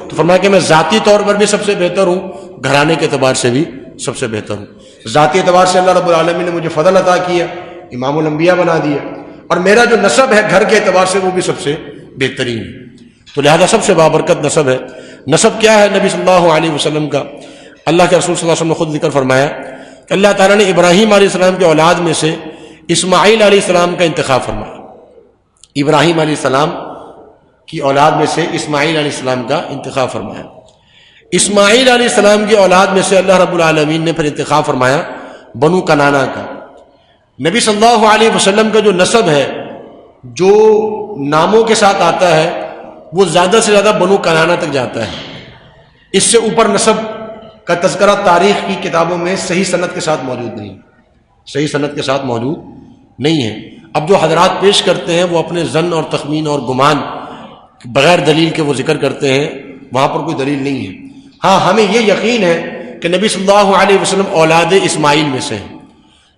تو فرمایا کہ میں ذاتی طور پر بھی سب سے بہتر ہوں، گھرانے کے اعتبار سے بھی سب سے بہتر ہوں. ذاتی اعتبار سے اللہ رب العالمین نے مجھے فضل عطا کیا، امام الانبیاء بنا دیا، اور میرا جو نسب ہے گھر کے اعتبار سے وہ بھی سب سے بہترین ہے. تو لہذا سب سے بابرکت نسب ہے. نسب کیا ہے نبی صلی اللہ علیہ وسلم کا؟ اللہ کے رسول صلی اللہ علیہ وسلم نے خود ذکر فرمایا کہ اللہ تعالیٰ نے ابراہیم علیہ السلام کے اولاد میں سے اسماعیل علیہ السلام کا انتخاب فرمایا. ابراہیم علیہ السلام کی اولاد میں سے اسماعیل علیہ السلام کا انتخاب فرمایا. اسماعیل علیہ السلام کی اولاد میں سے اللہ رب العالمین نے پھر انتخاب فرمایا بنو کنانا کا. نبی صلی اللہ علیہ وسلم کا جو نسب ہے، جو ناموں کے ساتھ آتا ہے، وہ زیادہ سے زیادہ بنو کنانا تک جاتا ہے. اس سے اوپر نسب کا تذکرہ تاریخ کی کتابوں میں صحیح سند کے ساتھ موجود نہیں، صحیح سند کے ساتھ موجود نہیں ہے. اب جو حضرات پیش کرتے ہیں وہ اپنے ظن اور تخمین اور گمان بغیر دلیل کے وہ ذکر کرتے ہیں، وہاں پر کوئی دلیل نہیں ہے. ہاں ہمیں یہ یقین ہے کہ نبی صلی اللہ علیہ وسلم اولاد اسماعیل میں سے ہیں،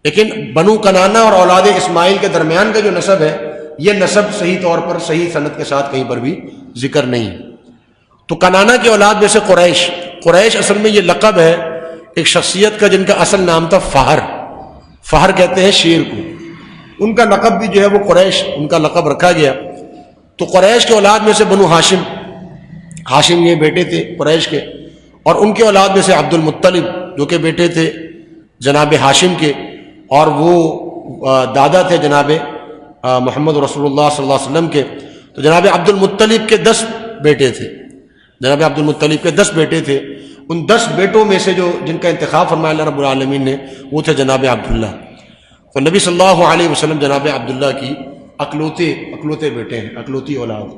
لیکن بنو کنانا اور اولاد اسماعیل کے درمیان کا جو نسب ہے یہ نسب صحیح طور پر صحیح سند کے ساتھ کہیں پر بھی ذکر نہیں. تو کنانا کی اولاد میں سے قریش اصل میں یہ لقب ہے ایک شخصیت کا جن کا اصل نام تھا فہر کہتے ہیں شیر کو. ان کا لقب بھی جو ہے وہ قریش، ان کا لقب رکھا گیا. تو قریش کے اولاد میں سے بنو ہاشم یہ بیٹے تھے قریش کے، اور ان کے اولاد میں سے عبد المطلب جو کہ بیٹے تھے جناب ہاشم کے، اور وہ دادا تھے جناب محمد رسول اللہ صلی اللہ علیہ وسلم کے. تو جناب عبد المطلب کے 10 بیٹے تھے، جناب عبد المطلب کے 10 بیٹے تھے. ان 10 بیٹوں میں سے جو جن کا انتخاب فرمایا اللہ رب العالمین نے وہ تھے جناب عبداللہ. تو نبی صلی اللہ علیہ وسلم جناب عبداللہ کی اکلوتے بیٹے ہیں، اکلوتی اولاد.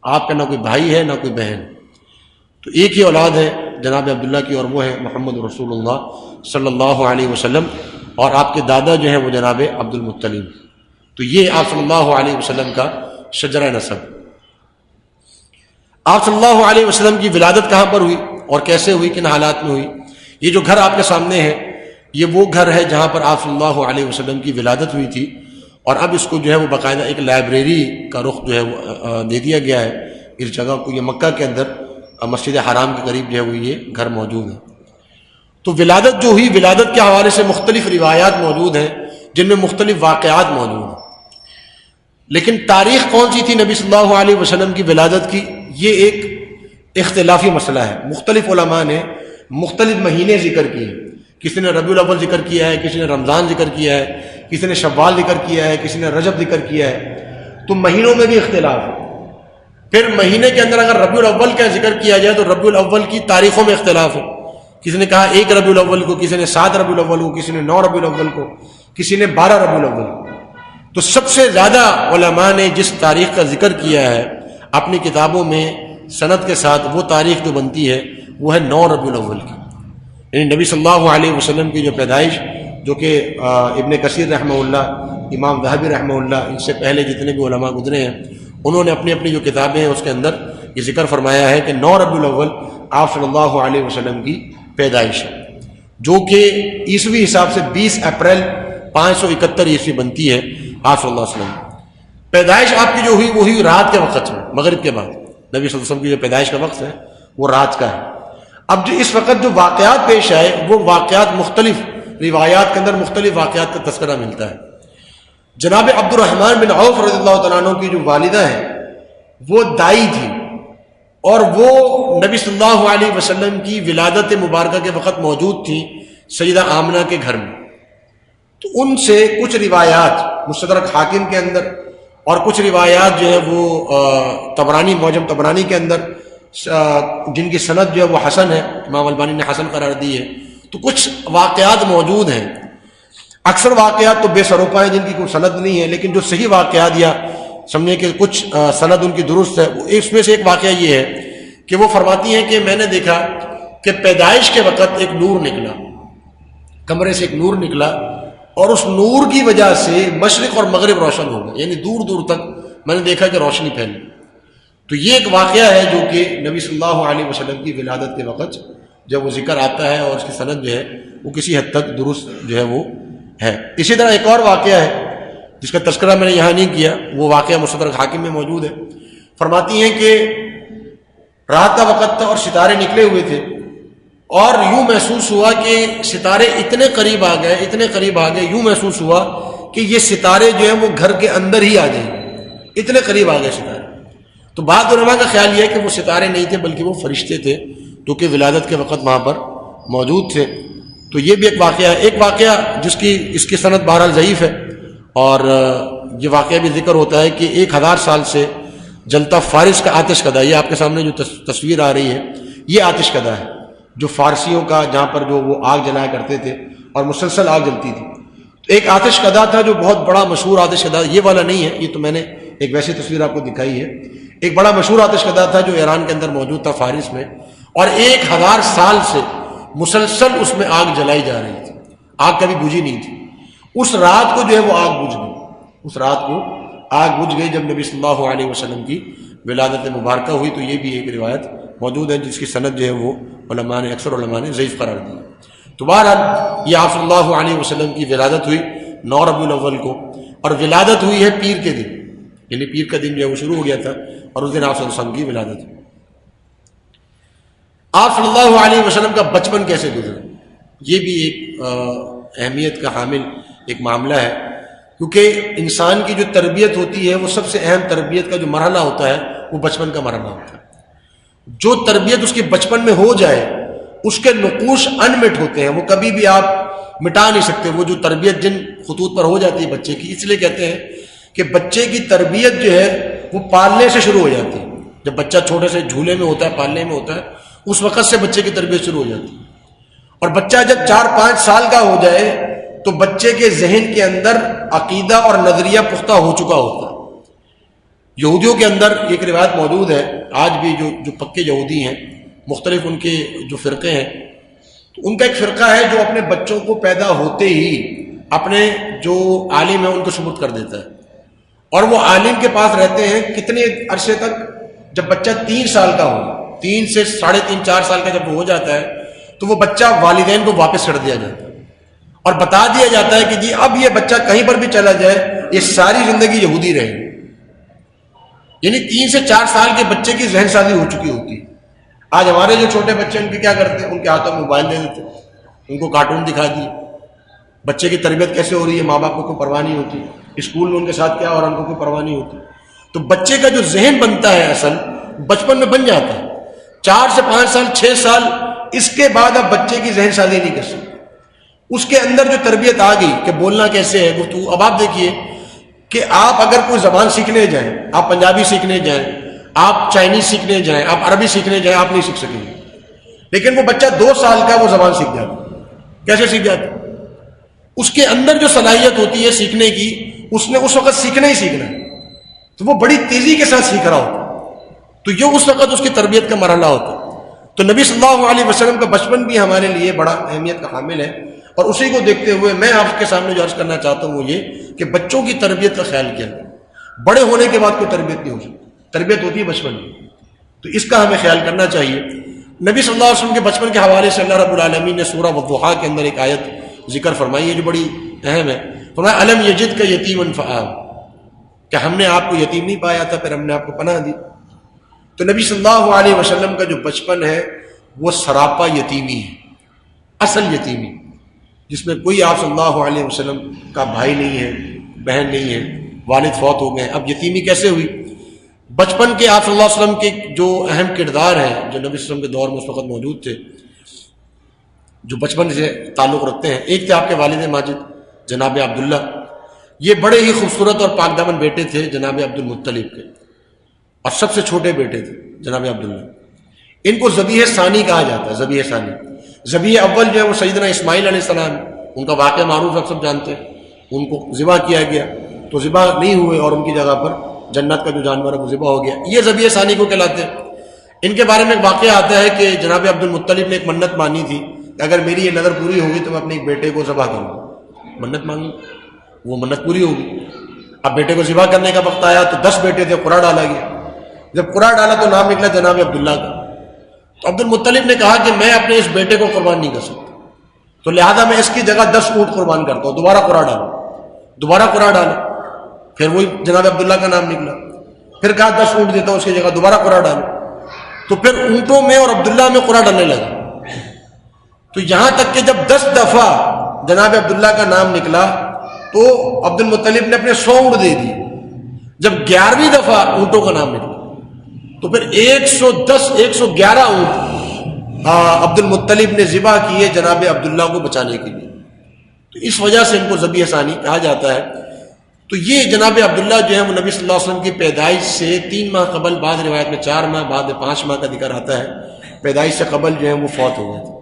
آپ کا نہ کوئی بھائی ہے نہ کوئی بہن، تو ایک ہی اولاد ہے جناب عبداللہ کی، اور وہ ہے محمد رسول اللہ صلی اللہ علیہ وسلم. اور آپ کے دادا جو ہیں وہ جناب عبد المطلب. تو یہ آپ صلی اللہ علیہ وسلم کا شجرہ نسب. آپ صلی اللہ علیہ وسلم کی ولادت کہاں پر ہوئی اور کیسے ہوئی، کن حالات میں ہوئی؟ یہ جو گھر آپ کے سامنے ہے یہ وہ گھر ہے جہاں پر آپ صلی اللہ علیہ وسلم کی ولادت ہوئی تھی، اور اب اس کو جو ہے وہ باقاعدہ ایک لائبریری کا رخ جو ہے وہ دے دیا گیا ہے اس جگہ کو. یہ مکہ کے اندر مسجد حرام کے قریب جو ہے وہ یہ گھر موجود ہے. تو ولادت جو ہوئی، ولادت کے حوالے سے مختلف روایات موجود ہیں جن میں مختلف واقعات موجود ہیں. لیکن تاریخ کون سی تھی نبی صلی اللہ علیہ وسلم کی ولادت کی، یہ ایک اختلافی مسئلہ ہے. مختلف علماء نے مختلف مہینے ذکر کیے. کسی نے ربیع الاول ذکر کیا ہے، کسی نے رمضان ذکر کیا ہے، کسی نے شوال ذکر کیا ہے، کسی نے رجب ذکر کیا ہے. تو مہینوں میں بھی اختلاف ہے. پھر مہینے کے اندر اگر ربیع الاول کا ذکر کیا جائے تو ربیع الاول کی تاریخوں میں اختلاف ہے. کسی نے کہا 1 ربیع الاول کو، کسی نے 7 ربیع الاول کو، کسی نے 9 ربیع الاول کو، کسی نے 12 ربیع الاول کو. تو سب سے زیادہ علماء نے جس تاریخ کا ذکر کیا ہے اپنی کتابوں میں سند کے ساتھ، وہ تاریخ جو بنتی ہے وہ ہے 9 ربیع الاول کی. یعنی نبی صلی اللہ علیہ وسلم کی جو پیدائش، جو کہ ابن کثیر رحمہ اللہ، امام ذہبی رحمہ اللہ، ان سے پہلے جتنے بھی علماء گزرے ہیں انہوں نے اپنی اپنی جو کتابیں ہیں اس کے اندر یہ ذکر فرمایا ہے کہ 9 ربیع الاول آپ صلی اللہ علیہ وسلم کی پیدائش ہے، جو کہ عیسوی حساب سے 20 اپریل 571 عیسوی بنتی ہے. آپ صلی اللہ علیہ وسلم پیدائش آپ کی جو ہوئی وہ ہوئی رات کے وقت میں، مغرب کے بعد. نبی صلی اللہ علیہ وسلم کی جو پیدائش کا وقت ہے وہ رات کا ہے. اب جو اس وقت جو واقعات پیش آئے وہ واقعات مختلف روایات کے اندر مختلف واقعات کا تذکرہ ملتا ہے. جناب عبد الرحمن بن عوف رضی اللہ تعالیٰ عنہ کی جو والدہ ہیں وہ دائی تھی، اور وہ نبی صلی اللہ علیہ وسلم کی ولادت مبارکہ کے وقت موجود تھی سیدہ آمنہ کے گھر میں. تو ان سے کچھ روایات مستدرک حاکم کے اندر اور کچھ روایات جو ہے وہ طبرانی، معجم طبرانی کے اندر، جن کی سند جو ہے وہ حسن ہے، امام البانی نے حسن قرار دی ہے. تو کچھ واقعات موجود ہیں. اکثر واقعات تو بے سروپا ہیں جن کی کوئی سند نہیں ہے، لیکن جو صحیح واقعات یا سمجھے کہ کچھ سند ان کی درست ہے، اس میں سے ایک واقعہ یہ ہے کہ وہ فرماتی ہیں کہ میں نے دیکھا کہ پیدائش کے وقت ایک نور نکلا، کمرے سے ایک نور نکلا، اور اس نور کی وجہ سے مشرق اور مغرب روشن ہو گئے، یعنی دور دور تک میں نے دیکھا کہ روشنی پھیلی. تو یہ ایک واقعہ ہے جو کہ نبی صلی اللہ علیہ وسلم کی ولادت کے وقت جب وہ ذکر آتا ہے، اور اس کی سند جو ہے وہ کسی حد تک درست جو ہے وہ ہے. اسی طرح ایک اور واقعہ ہے جس کا تذکرہ میں نے یہاں نہیں کیا، وہ واقعہ مستدرک حاکم میں موجود ہے. فرماتی ہیں کہ رات کا وقت تھا اور ستارے نکلے ہوئے تھے، اور یوں محسوس ہوا کہ ستارے اتنے قریب آ گئے، یوں محسوس ہوا کہ یہ ستارے جو ہیں وہ گھر کے اندر ہی آ جائیں، اتنے قریب آ گئے ستارے. تو بعض علماء کا خیال یہ ہے کہ وہ ستارے نہیں تھے بلکہ وہ فرشتے تھے جو کہ ولادت کے وقت وہاں پر موجود تھے. تو یہ بھی ایک واقعہ ہے. ایک واقعہ اس کی سند بہرحال ضعیف ہے، اور یہ واقعہ بھی ذکر ہوتا ہے کہ 1000 سال سے جلتا فارس کا آتش کدہ، یہ آپ کے سامنے جو تصویر آ رہی ہے یہ آتش کدہ ہے جو فارسیوں کا، جہاں پر جو وہ آگ جلایا کرتے تھے اور مسلسل آگ جلتی تھی. ایک آتش کدہ تھا جو بہت بڑا مشہور آتش کدہ، یہ والا نہیں ہے، یہ تو میں نے ایک ویسی تصویر آپ کو دکھائی ہے. ایک بڑا مشہور آتش کدہ تھا جو ایران کے اندر موجود تھا، فارس میں، اور 1000 سال سے مسلسل اس میں آگ جلائی جا رہی تھی، آگ کبھی بجھی نہیں تھی. اس رات کو جو ہے وہ آگ بجھ گئی جب نبی صلی اللہ علیہ وسلم کی ولادت مبارکہ ہوئی. تو یہ بھی ایک روایت موجود ہے جس کی سند جو ہے وہ اکثر علماء نے ضعیف قرار دی. تو بہرحال یہ آپ صلی اللہ علیہ وسلم کی ولادت ہوئی 9 ربیع الاول کو، اور ولادت ہوئی ہے پیر کے دن، یعنی پیر کا دن جو ہے وہ شروع ہو گیا تھا، اور اس دن آپ صلی اللہ علیہ وسلم کی ولادت ہوئی. آپ صلی اللہ علیہ وسلم کا بچپن کیسے گزرا، یہ بھی ایک اہمیت کا حامل ایک معاملہ ہے، کیونکہ انسان کی جو تربیت ہوتی ہے وہ سب سے اہم تربیت کا جو مرحلہ ہوتا ہے وہ بچپن کا مرحلہ ہوتا ہے. جو تربیت اس کے بچپن میں ہو جائے اس کے نقوش انمٹ ہوتے ہیں، وہ کبھی بھی آپ مٹا نہیں سکتے. وہ جو تربیت جن خطوط پر ہو جاتی ہے بچے کی، اس لیے کہتے ہیں کہ بچے کی تربیت جو ہے وہ پالنے سے شروع ہو جاتی ہے. جب بچہ چھوٹے سے جھولے میں ہوتا ہے، پالنے میں ہوتا ہے، اس وقت سے بچے کی تربیت شروع ہو جاتی ہے. اور بچہ جب 4-5 سال کا ہو جائے تو بچے کے ذہن کے اندر عقیدہ اور نظریہ پختہ ہو چکا ہوتا ہے۔ یہودیوں کے اندر ایک روایت موجود ہے، آج بھی جو پکے یہودی ہیں، مختلف ان کے جو فرقے ہیں، تو ان کا ایک فرقہ ہے جو اپنے بچوں کو پیدا ہوتے ہی اپنے جو عالم ہیں ان کو سپرد کر دیتا ہے، اور وہ عالم کے پاس رہتے ہیں کتنے عرصے تک؟ جب بچہ 3 سال کا ہو، 3 سے 3.5 4 سال کا جب وہ ہو جاتا ہے تو وہ بچہ والدین کو واپس کر دیا جاتا ہے اور بتا دیا جاتا ہے کہ جی اب یہ بچہ کہیں پر بھی چلا جائے یہ ساری زندگی یہودی رہے گی۔ یعنی 3 سے 4 سال کے بچے کی ذہن سازی ہو چکی ہوتی ہے۔ آج ہمارے جو چھوٹے بچے ان کے کیا کرتے ہیں؟ ان کے ہاتھوں میں موبائل دے دیتے ہیں، ان کو کارٹون دکھا دیے۔ بچے کی تربیت کیسے ہو رہی ہے ماں باپ کو کوئی پرواہ نہیں ہوتی، اسکول میں ان کے ساتھ کیا ہو رہا ہے ان کو کوئی پرواہ نہیں ہوتی۔ تو بچے کا جو ذہن بنتا ہے اصل بچپن میں بن جاتا ہے، 4 سے 5 سال 6 سال، اس کے بعد اب بچے کی ذہن سازی نہیں کر سکتے۔ اس کے اندر جو تربیت آ گئی کہ بولنا کیسے ہے، گفتگو۔ اب آپ دیکھیے کہ آپ اگر کوئی زبان سیکھنے جائیں، آپ پنجابی سیکھنے جائیں، آپ چائنیز سیکھنے جائیں، آپ عربی سیکھنے جائیں، آپ نہیں سیکھ سکیں گے۔ لیکن وہ بچہ 2 سال کا وہ زبان سیکھ جاتا ہے۔ کیسے سیکھ جاتا ہے؟ اس کے اندر جو صلاحیت ہوتی ہے سیکھنے کی، اس نے اس وقت سیکھنا ہی سیکھنا ہے، تو وہ بڑی تیزی کے ساتھ سیکھ رہا ہوتا ہے۔ تو یہ اس وقت اس کی تربیت کا مرحلہ ہوتا ہے۔ تو نبی صلی اللہ علیہ وسلم کا بچپن بھی ہمارے لیے بڑا اہمیت کا حامل ہے، اور اسی کو دیکھتے ہوئے میں آپ کے سامنے جو عرض کرنا چاہتا ہوں وہ یہ کہ بچوں کی تربیت کا خیال کیا جائے۔ بڑے ہونے کے بعد کوئی تربیت نہیں ہو سکتی، تربیت ہوتی ہے بچپن میں، تو اس کا ہمیں خیال کرنا چاہیے۔ نبی صلی اللہ علیہ وسلم کے بچپن کے حوالے سے اللہ رب العالمین نے سورہ والضحیٰ کے اندر ایک آیت ذکر فرمائی ہے جو بڑی اہم ہے۔ فرمایا الم یجدک یتیما فآویٰ، کہ ہم نے آپ کو یتیم نہیں پایا تھا پھر ہم نے آپ کو پناہ دی۔ تو نبی صلی اللہ علیہ وسلم کا جو بچپن ہے وہ سراپا یتیمی ہے، اصل یتیمی، جس میں کوئی آپ صلی اللہ علیہ وسلم کا بھائی نہیں ہے، بہن نہیں ہے، والد فوت ہو گئے۔ اب یتیمی کیسے ہوئی؟ بچپن کے آپ صلی اللہ علیہ وسلم کے جو اہم کردار ہیں جو نبی صلی اللہ علیہ وسلم کے دور میں اس وقت موجود تھے، جو بچپن سے تعلق رکھتے ہیں، ایک تھے آپ کے والد ماجد جناب عبداللہ۔ یہ بڑے ہی خوبصورت اور پاک دامن بیٹے تھے جناب عبد المطلب کے، اور سب سے چھوٹے بیٹے تھے جناب عبداللہ۔ ان کو ذبیح ثانی کہا جاتا ہے، ذبیح ثانی۔ ذبیح اول جو ہے وہ سیدنا اسماعیل علیہ السلام، ان کا واقعہ معروف آپ سب جانتے ہیں۔ ان کو ذبح کیا گیا تو ذبح نہیں ہوئے اور ان کی جگہ پر جنت کا جو جانور ہے وہ ذبح ہو گیا، یہ ذبیح ثانی کو کہلاتے ہیں۔ ان کے بارے میں ایک واقعہ آتا ہے کہ جناب عبد المطلب نے ایک منت مانی تھی کہ اگر میری یہ نظر پوری ہوگی تو میں اپنے ایک بیٹے کو ذبح کروں گا۔ منت مانگی، وہ منت پوری ہوگی۔ اب بیٹے کو ذبح کرنے کا وقت آیا تو 10 بیٹے تھے، قرعہ ڈالا گیا۔ جب قرعہ ڈالا تو نام نکلا جناب عبداللہ کا۔ تو عبد المطلب نے کہا کہ میں اپنے اس بیٹے کو قربان نہیں کر سکتا، تو لہذا میں اس کی جگہ 10 اونٹ قربان کرتا ہوں۔ دوبارہ قرعہ ڈالا، دوبارہ قرعہ ڈالا، پھر وہی جناب عبداللہ کا نام نکلا۔ پھر کہا 10 اونٹ دیتا ہوں اس کی جگہ، دوبارہ قرعہ ڈالا۔ تو پھر اونٹوں میں اور عبداللہ میں قرعہ ڈالنے لگا، تو یہاں تک کہ جب 10 دفعہ جناب عبداللہ کا نام نکلا تو عبد المطلب نے اپنے 100 اونٹ دے دی۔ جب 11ویں دفعہ اونٹوں کا نام نکلا تو پھر 111 اونٹ عبد المطلب نے ذبح کیے جناب عبداللہ کو بچانے کے لیے۔ تو اس وجہ سے ان کو ذبیح ثانی کہا جاتا ہے۔ تو یہ جناب عبداللہ جو ہے وہ نبی صلی اللہ علیہ وسلم کی پیدائش سے 3 ماہ قبل، بعض روایت میں 4 ماہ، بعد میں 5 ماہ کا ذکر آتا ہے، پیدائش سے قبل جو ہے وہ فوت ہو گئے تھے۔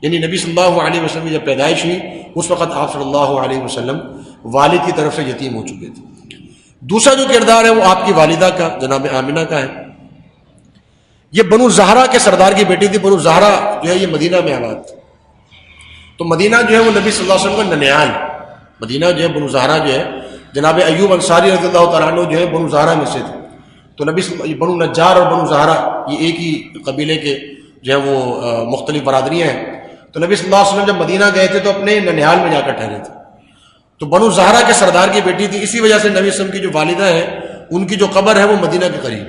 یعنی نبی صلی اللہ علیہ وسلم کی جب پیدائش ہوئی اس وقت آپ صلی اللہ علیہ وسلم والد کی طرف سے یتیم ہو چکے تھے۔ دوسرا جو کردار ہے وہ آپ کی والدہ کا جناب آمنہ کا ہے۔ یہ بنو زہرہ کے سردار کی بیٹی تھی۔ بنو زہرہ جو ہے یہ مدینہ میں آباد تھی۔ تو مدینہ جو ہے وہ نبی صلی اللہ علیہ وسلم کا ننیال، مدینہ جو ہے بنو زہرہ جو ہے جناب ایوب انصاری رضی اللہ تعالیٰ عنہ جو ہے بنو زہرہ میں سے تھے۔ تو نبی بنو نجار اور بنو زہرہ یہ ایک ہی قبیلے کے جو ہے وہ مختلف برادریاں ہیں۔ تو نبی صلی اللہ علیہ وسلم جب مدینہ گئے تھے تو اپنے ننیال میں جا کر ٹھہرے تھے۔ تو بنو زہرہ کے سردار کی بیٹی تھی، اسی وجہ سے نبی صلی اللہ علیہ وسلم کی جو والدہ ہیں ان کی جو قبر ہے وہ مدینہ کے قریب،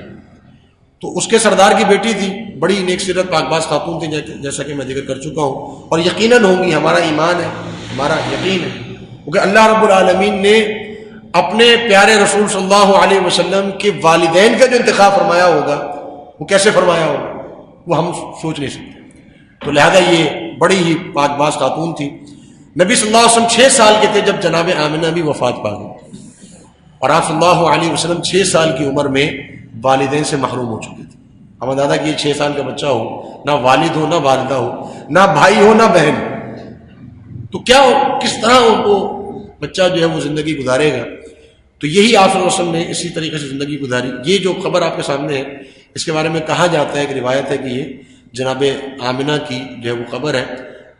تو اس کے سردار کی بیٹی تھی، بڑی نیک سیرت پاک باز خاتون تھی جیسا کہ میں ذکر کر چکا ہوں، اور یقیناً ہوں گی، ہمارا ایمان ہے، ہمارا یقین ہے، کیونکہ اللہ رب العالمین نے اپنے پیارے رسول صلی اللہ علیہ وسلم کے والدین کا جو انتخاب فرمایا ہوگا وہ کیسے فرمایا ہوگا وہ ہم سوچ نہیں سکتے۔ تو لہذا یہ بڑی ہی پاک باز خاتون تھی۔ نبی صلی اللہ علیہ وسلم 6 سال کے تھے جب جناب آمنہ بھی وفات پا گئی، اور آپ صلی اللہ علیہ وسلم 6 سال کی عمر میں والدین سے محروم ہو چکے تھے۔ ہم اندازہ کہ یہ 6 سال کا بچہ ہو، نہ والد ہو نہ والدہ ہو، نہ بھائی ہو نہ بہن، تو کیا کس طرح وہ بچہ جو ہے وہ زندگی گزارے گا؟ تو یہی آپ صلی اللہ علیہ وسلم نے اسی طریقے سے زندگی گزاری. یہ جو قبر آپ کے سامنے ہے اس کے بارے میں کہا جاتا ہے کہ روایت ہے کہ یہ جناب آمنہ کی جو ہے وہ قبر ہے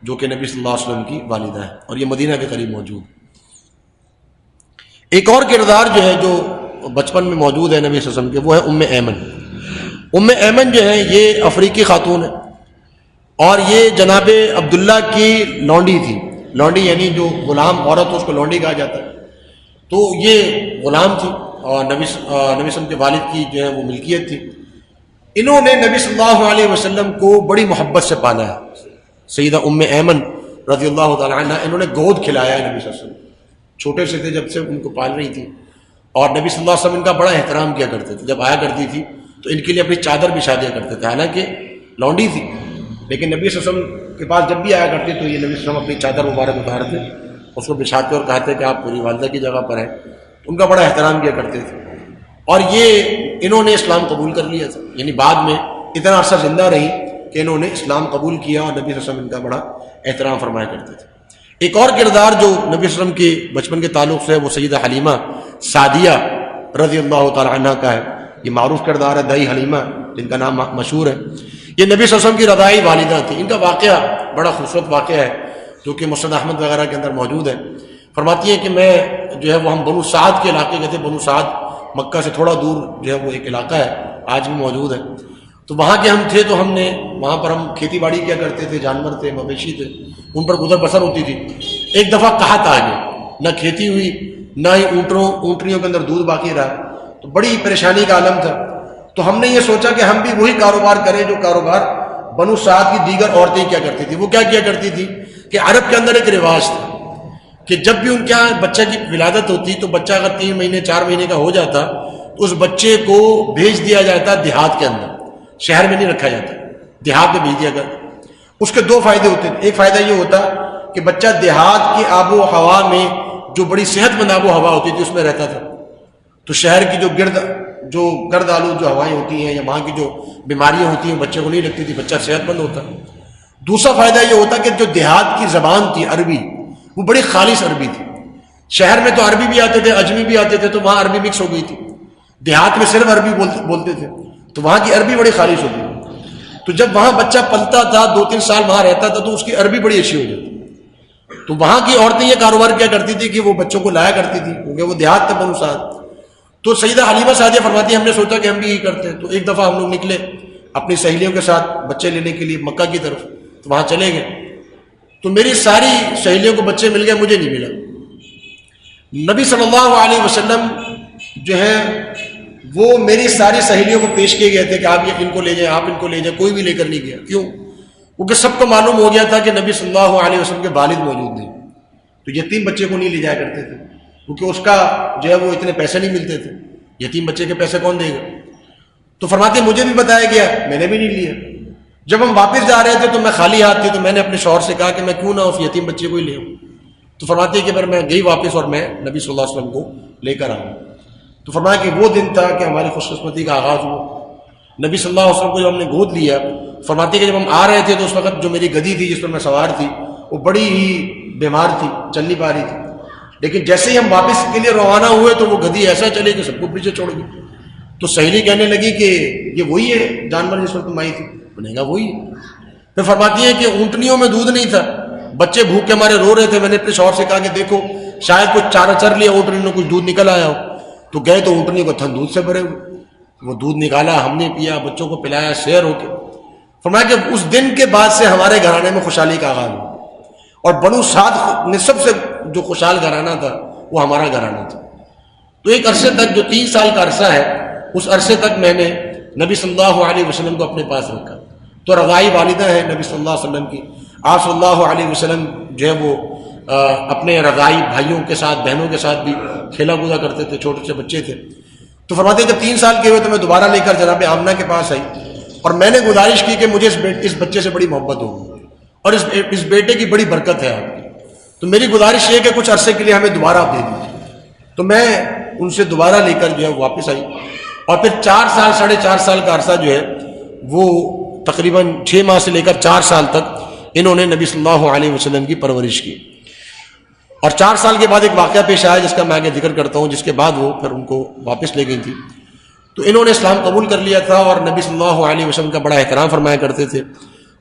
جو کہ نبی صلی اللہ علیہ وسلم کی والدہ ہے اور یہ مدینہ کے قریب موجود. ایک اور کردار جو ہے جو بچپن میں موجود ہے نبی صلی اللہ علیہ وسلم کے وہ ہے ام ایمن. ام ایمن جو ہے یہ افریقی خاتون ہے اور یہ جناب عبداللہ کی لونڈی تھی. لونڈی یعنی جو غلام عورت اس کو لونڈی کہا جاتا ہے. تو یہ غلام تھی اور نبی صلی اللہ علیہ وسلم کے والد کی جو ہے وہ ملکیت تھی. انہوں نے نبی صلی اللہ علیہ وسلم کو بڑی محبت سے پالا ہے. سیدہ ام ایمن رضی اللہ تعالی عنہ انہوں نے گود کھلایا ہے نبی صلی اللہ علیہ وسلم. چھوٹے سے تھے جب سے ان کو پال رہی تھی اور نبی صلی اللہ علیہ وسلم ان کا بڑا احترام کیا کرتے تھے. جب آیا کرتی تھی تو ان کے لیے اپنی چادر بچھا دیا کرتے تھے. حالانکہ لونڈی تھی لیکن نبی صلی اللہ علیہ وسلم کے پاس جب بھی آیا کرتے تو یہ نبی صلی اللہ علیہ وسلم اپنی چادر مبارک اتارتے اس کو بچھاتے اور کہتے کہ آپ پوری والدہ کی جگہ پر ہیں. ان کا بڑا احترام کیا کرتے تھے اور یہ انہوں نے اسلام قبول کر لیا تھا. یعنی بعد میں اتنا عرصہ زندہ رہی کہ انہوں نے اسلام قبول کیا اور نبی صلی اللہ علیہ وسلم ان کا بڑا احترام فرمایا کرتے تھے. ایک اور کردار جو نبی صلی اللہ علیہ وسلم کے بچپن کے تعلق سے ہے وہ سیدہ حلیمہ سعدیہ رضی اللہ تعالی عنہ کا ہے. یہ معروف کردار ہے دائی حلیمہ جن کا نام مشہور ہے. یہ نبی صلی اللہ علیہ وسلم کی رضاعی والدہ تھی. ان کا واقعہ بڑا خوبصورت واقعہ ہے جو کہ مسند احمد وغیرہ کے اندر موجود ہے. فرماتی ہیں کہ میں جو ہے وہ ہم بنو سعد کے علاقے گئے تھے. بنو سعد مکہ سے تھوڑا دور جو ہے وہ ایک علاقہ ہے آج بھی موجود ہے. تو وہاں کے ہم تھے تو ہم نے وہاں پر ہم کھیتی باڑی کیا کرتے تھے. جانور تھے مویشی تھے ان پر گزر بسر ہوتی تھی. ایک دفعہ قحط آ گئی. نہ کھیتی ہوئی نہ ہی اونٹنیوں کے اندر دودھ باقی رہا. تو بڑی پریشانی کا عالم تھا. تو ہم نے یہ سوچا کہ ہم بھی وہی کاروبار کریں جو کاروبار بنو سعد کی دیگر عورتیں کیا کرتی تھی. وہ کیا کیا کرتی تھی کہ عرب کے اندر ایک رواج تھا کہ جب بھی ان کے یہاں بچہ کی ولادت ہوتی تو بچہ اگر 3 مہینے 4 مہینے کا ہو جاتا تو اس بچے کو بھیج دیا جاتا دیہات کے اندر. شہر میں نہیں رکھا جاتا, دیہات میں بھیج دیا کرتا. اس کے 2 فائدے ہوتے تھے. ایک فائدہ یہ ہوتا کہ بچہ دیہات کی آب و ہوا میں جو بڑی صحت مند آب و ہوا ہوتی تھی اس میں رہتا تھا. تو شہر کی جو گرد آلود جو ہوائیں ہوتی ہیں یا وہاں کی جو بیماریاں ہوتی ہیں بچے کو نہیں لگتی تھی, بچہ صحت مند ہوتا. دوسرا فائدہ یہ ہوتا کہ جو دیہات کی زبان تھی عربی وہ بڑی خالص عربی تھی. شہر میں تو عربی بھی آتے تھے اجمی بھی آتے تھے تو وہاں عربی مکس ہو گئی تھی. دیہات میں صرف عربی بولتے تھے تو وہاں کی عربی بڑی خالص ہوتی تھی. تو جب وہاں بچہ پلتا تھا 2-3 سال وہاں رہتا تھا تو اس کی عربی بڑی اچھی ہو جاتی. تو وہاں کی عورتیں یہ کاروبار کیا کرتی تھی کہ وہ بچوں کو لایا کرتی تھی کیونکہ وہ دیہات تھا بنو سعد. تو سیدہ حلیمہ سعدیہ فرماتی ہے ہم نے سوچا کہ ہم بھی یہی کرتے ہیں. تو ایک دفعہ ہم لوگ نکلے اپنی سہیلیوں کے ساتھ بچے لینے کے لیے مکہ کی طرف. تو وہاں چلے گئے تو میری ساری سہیلیوں کو بچے مل گئے, مجھے نہیں ملا. نبی صلی اللہ علیہ وسلم جو ہے وہ میری ساری سہیلیوں کو پیش کیے گئے تھے کہ آپ ان کو لے جائیں, آپ ان کو لے جائیں. کوئی بھی لے کر نہیں گیا. کیوں؟ کیونکہ سب کو معلوم ہو گیا تھا کہ نبی صلی اللہ علیہ وسلم کے والد موجود نہیں. تو یتیم بچے کو نہیں لے جایا کرتے تھے کیونکہ اس کا جو ہے وہ اتنے پیسے نہیں ملتے تھے. یتیم بچے کے پیسے کون دے گا؟ تو فرماتے مجھے بھی بتایا گیا, میں نے بھی نہیں لیا. جب ہم واپس جا رہے تھے تو میں خالی ہاتھ تھی تو میں نے اپنے شوہر سے کہا کہ میں کیوں نہ اس یتیم بچے کو ہی لے آؤں. تو فرماتے کہ پھر میں گئی واپس اور میں نبی صلی اللہ علیہ وسلم کو لے کر آؤں. تو فرمایا کہ وہ دن تھا کہ ہماری خوش قسمتی کا آغاز ہوا. نبی صلی اللہ علیہ وسلم کو جب ہم نے گود لیا, فرماتے کہ جب ہم آ رہے تھے تو اس وقت جو میری گدی تھی جس پر میں سوار تھی وہ بڑی ہی بیمار تھی, چل نہیں پا رہی تھی. لیکن جیسے ہی ہم واپس کے لیے روانہ ہوئے تو وہ گدی ایسا چلے کہ سب کو پیچھے چھوڑ گئی. تو سہیلی کہنے لگی کہ یہ وہی ہے جانور جس پر تم آئی تھی؟ بنے گا وہی. پھر فرماتی ہے کہ اونٹنیوں میں دودھ نہیں تھا, بچے بھوک کے ہمارے رو رہے تھے. میں نے اپنے شوہر سے کہا کہ دیکھو شاید کچھ چارہ چر لیا اونٹنی نے, کچھ دودھ نکل آیا ہو. تو گئے تو اونٹنی کو تھن دودھ سے بھرے ہوئے. وہ دودھ نکالا, ہم نے پیا, بچوں کو پلایا سیر ہو کے. فرمایا کہ اس دن کے بعد سے ہمارے گھرانے میں خوشحالی کا آغاز ہوا. اور بنو سعد نے سب سے جو خوشحال گھرانہ تھا وہ ہمارا گھرانہ تھا. تو ایک عرصے تک جو 3 سال کا عرصہ ہے اس عرصے تک میں نے نبی صلی اللہ علیہ وسلم کو اپنے پاس رکھا. تو رضاعی والدہ ہے نبی صلی اللہ علیہ وسلم کی. آپ صلی اللہ علیہ وسلم جو ہے وہ اپنے رضاعی بھائیوں کے ساتھ بہنوں کے ساتھ بھی کھیلا کودا کرتے تھے, چھوٹے سے بچے تھے. تو فرماتے ہیں جب 3 سال کے ہوئے تو میں دوبارہ لے کر جناب آمنہ کے پاس آئی اور میں نے گزارش کی کہ مجھے اس بچے سے بڑی محبت ہوگی اور اس بیٹے کی بڑی برکت ہے آپ کی. تو میری گزارش یہ کہ کچھ عرصے کے لیے ہمیں دوبارہ آپ دے دیجیے. تو میں ان سے دوبارہ لے کر جو ہے واپس آئی اور پھر 4 سال 4.5 سال کا عرصہ جو ہے وہ تقریباً 6 ماہ سے لے کر 4 سال تک انہوں نے نبی صلی اللہ علیہ وسلم کی پرورش کی. اور 4 سال کے بعد ایک واقعہ پیش آیا جس کا میں آگے ذکر کرتا ہوں، جس کے بعد وہ پھر ان کو واپس لے گئی تھی. تو انہوں نے اسلام قبول کر لیا تھا اور نبی صلی اللہ علیہ وسلم کا بڑا احترام فرمایا کرتے تھے،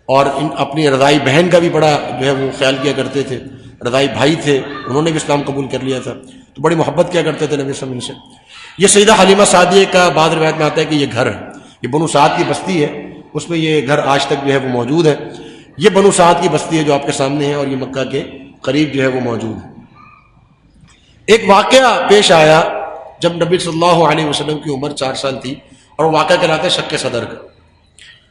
اور اپنی رضائی بہن کا بھی بڑا جو ہے وہ خیال کیا کرتے تھے. رضائی بھائی تھے، انہوں نے بھی اسلام قبول کر لیا تھا، تو بڑی محبت کیا کرتے تھے نبی صلی اللہ علیہ وسلم سے. یہ سیدہ حلیمہ سعدیہ کا بعض روایت میں آتا ہے کہ یہ گھر ہے، یہ بنو سعد کی بستی ہے، اس میں یہ گھر آج تک جو ہے وہ موجود ہے. یہ بنو سعد کی بستی ہے جو آپ کے سامنے ہے، اور یہ مکہ کے قریب جو ہے وہ موجود ہے. ایک واقعہ پیش آیا جب نبی صلی اللہ علیہ وسلم کی عمر 4 سال تھی، اور وہ واقعہ کہلاتا ہے شق صدر کا.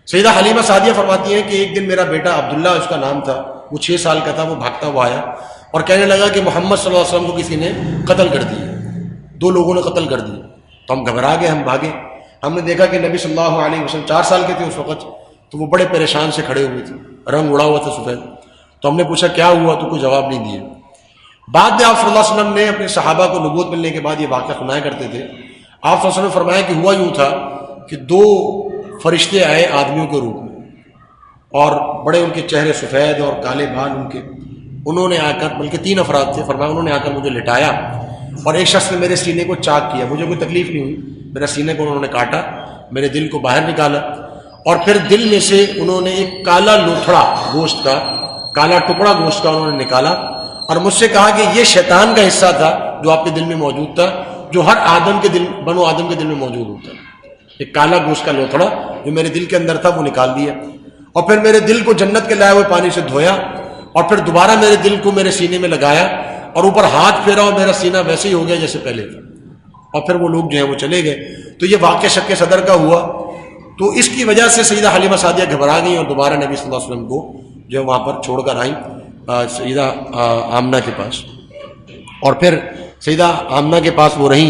سیدہ حلیمہ سعدیہ فرماتی ہیں کہ ایک دن میرا بیٹا عبداللہ اس کا نام تھا، وہ 6 سال کا تھا، وہ بھاگتا ہوا آیا اور کہنے لگا کہ محمد صلی اللہ علیہ وسلم کو کسی نے قتل کر دیا، 2 لوگوں نے قتل کر دیا. تو ہم گھبرا گئے، ہم بھاگے. ہم نے دیکھا کہ نبی صلی اللہ علیہ وسلم 4 سال کے تھے اس وقت، تو وہ بڑے پریشان سے کھڑے ہوئے تھے، رنگ اڑا ہوا تھا سفید. تو ہم نے پوچھا کیا ہوا، تو کوئی جواب نہیں دیا. بعد میں آپ صلی اللہ علیہ وسلم نے اپنے صحابہ کو نبوت ملنے کے بعد یہ واقعہ سنایا کرتے تھے. آپ صلی اللہ علیہ وسلم نے فرمایا کہ ہوا یوں تھا کہ 2 فرشتے آئے آدمیوں کے روپ میں، اور بڑے ان کے چہرے سفید اور کالے بال ان کے. انہوں نے آ کر، بلکہ 3 افراد تھے، فرمایا انہوں نے آ کر مجھے لٹایا، اور ایک شخص نے میرے سینے کو چاک کیا. مجھے کوئی تکلیف نہیں ہوئی، میرا سینے کو انہوں نے کاٹا، میرے دل کو باہر نکالا، اور پھر دل میں سے انہوں نے ایک کالا لوتھڑا گوشت کا، کالا ٹکڑا گوشت کا انہوں نے نکالا، اور مجھ سے کہا کہ یہ شیطان کا حصہ تھا جو آپ کے دل میں موجود تھا، جو ہر آدم کے دل، بنو آدم کے دل میں موجود ہوتا ہے. ایک کالا گوشت کا لوتھڑا جو میرے دل کے اندر تھا وہ نکال دیا، اور پھر میرے دل کو جنت کے لائے ہوئے پانی سے دھویا، اور پھر دوبارہ میرے دل کو میرے سینے میں لگایا، اور اوپر ہاتھ پھیرا اور میرا سینہ ویسے ہی ہو گیا جیسے پہلے تھا. اور پھر وہ لوگ جو ہیں وہ چلے گئے. تو یہ واقعہ شق صدر کا ہوا. تو اس کی وجہ سے سیدہ حلیمہ سعدیہ گھبرا گئیں اور دوبارہ نبی صلی اللہ علیہ وسلم کو جو ہے وہاں پر چھوڑ کر آئیں سیدہ آمنہ کے پاس. اور پھر سیدہ آمنہ کے پاس وہ رہے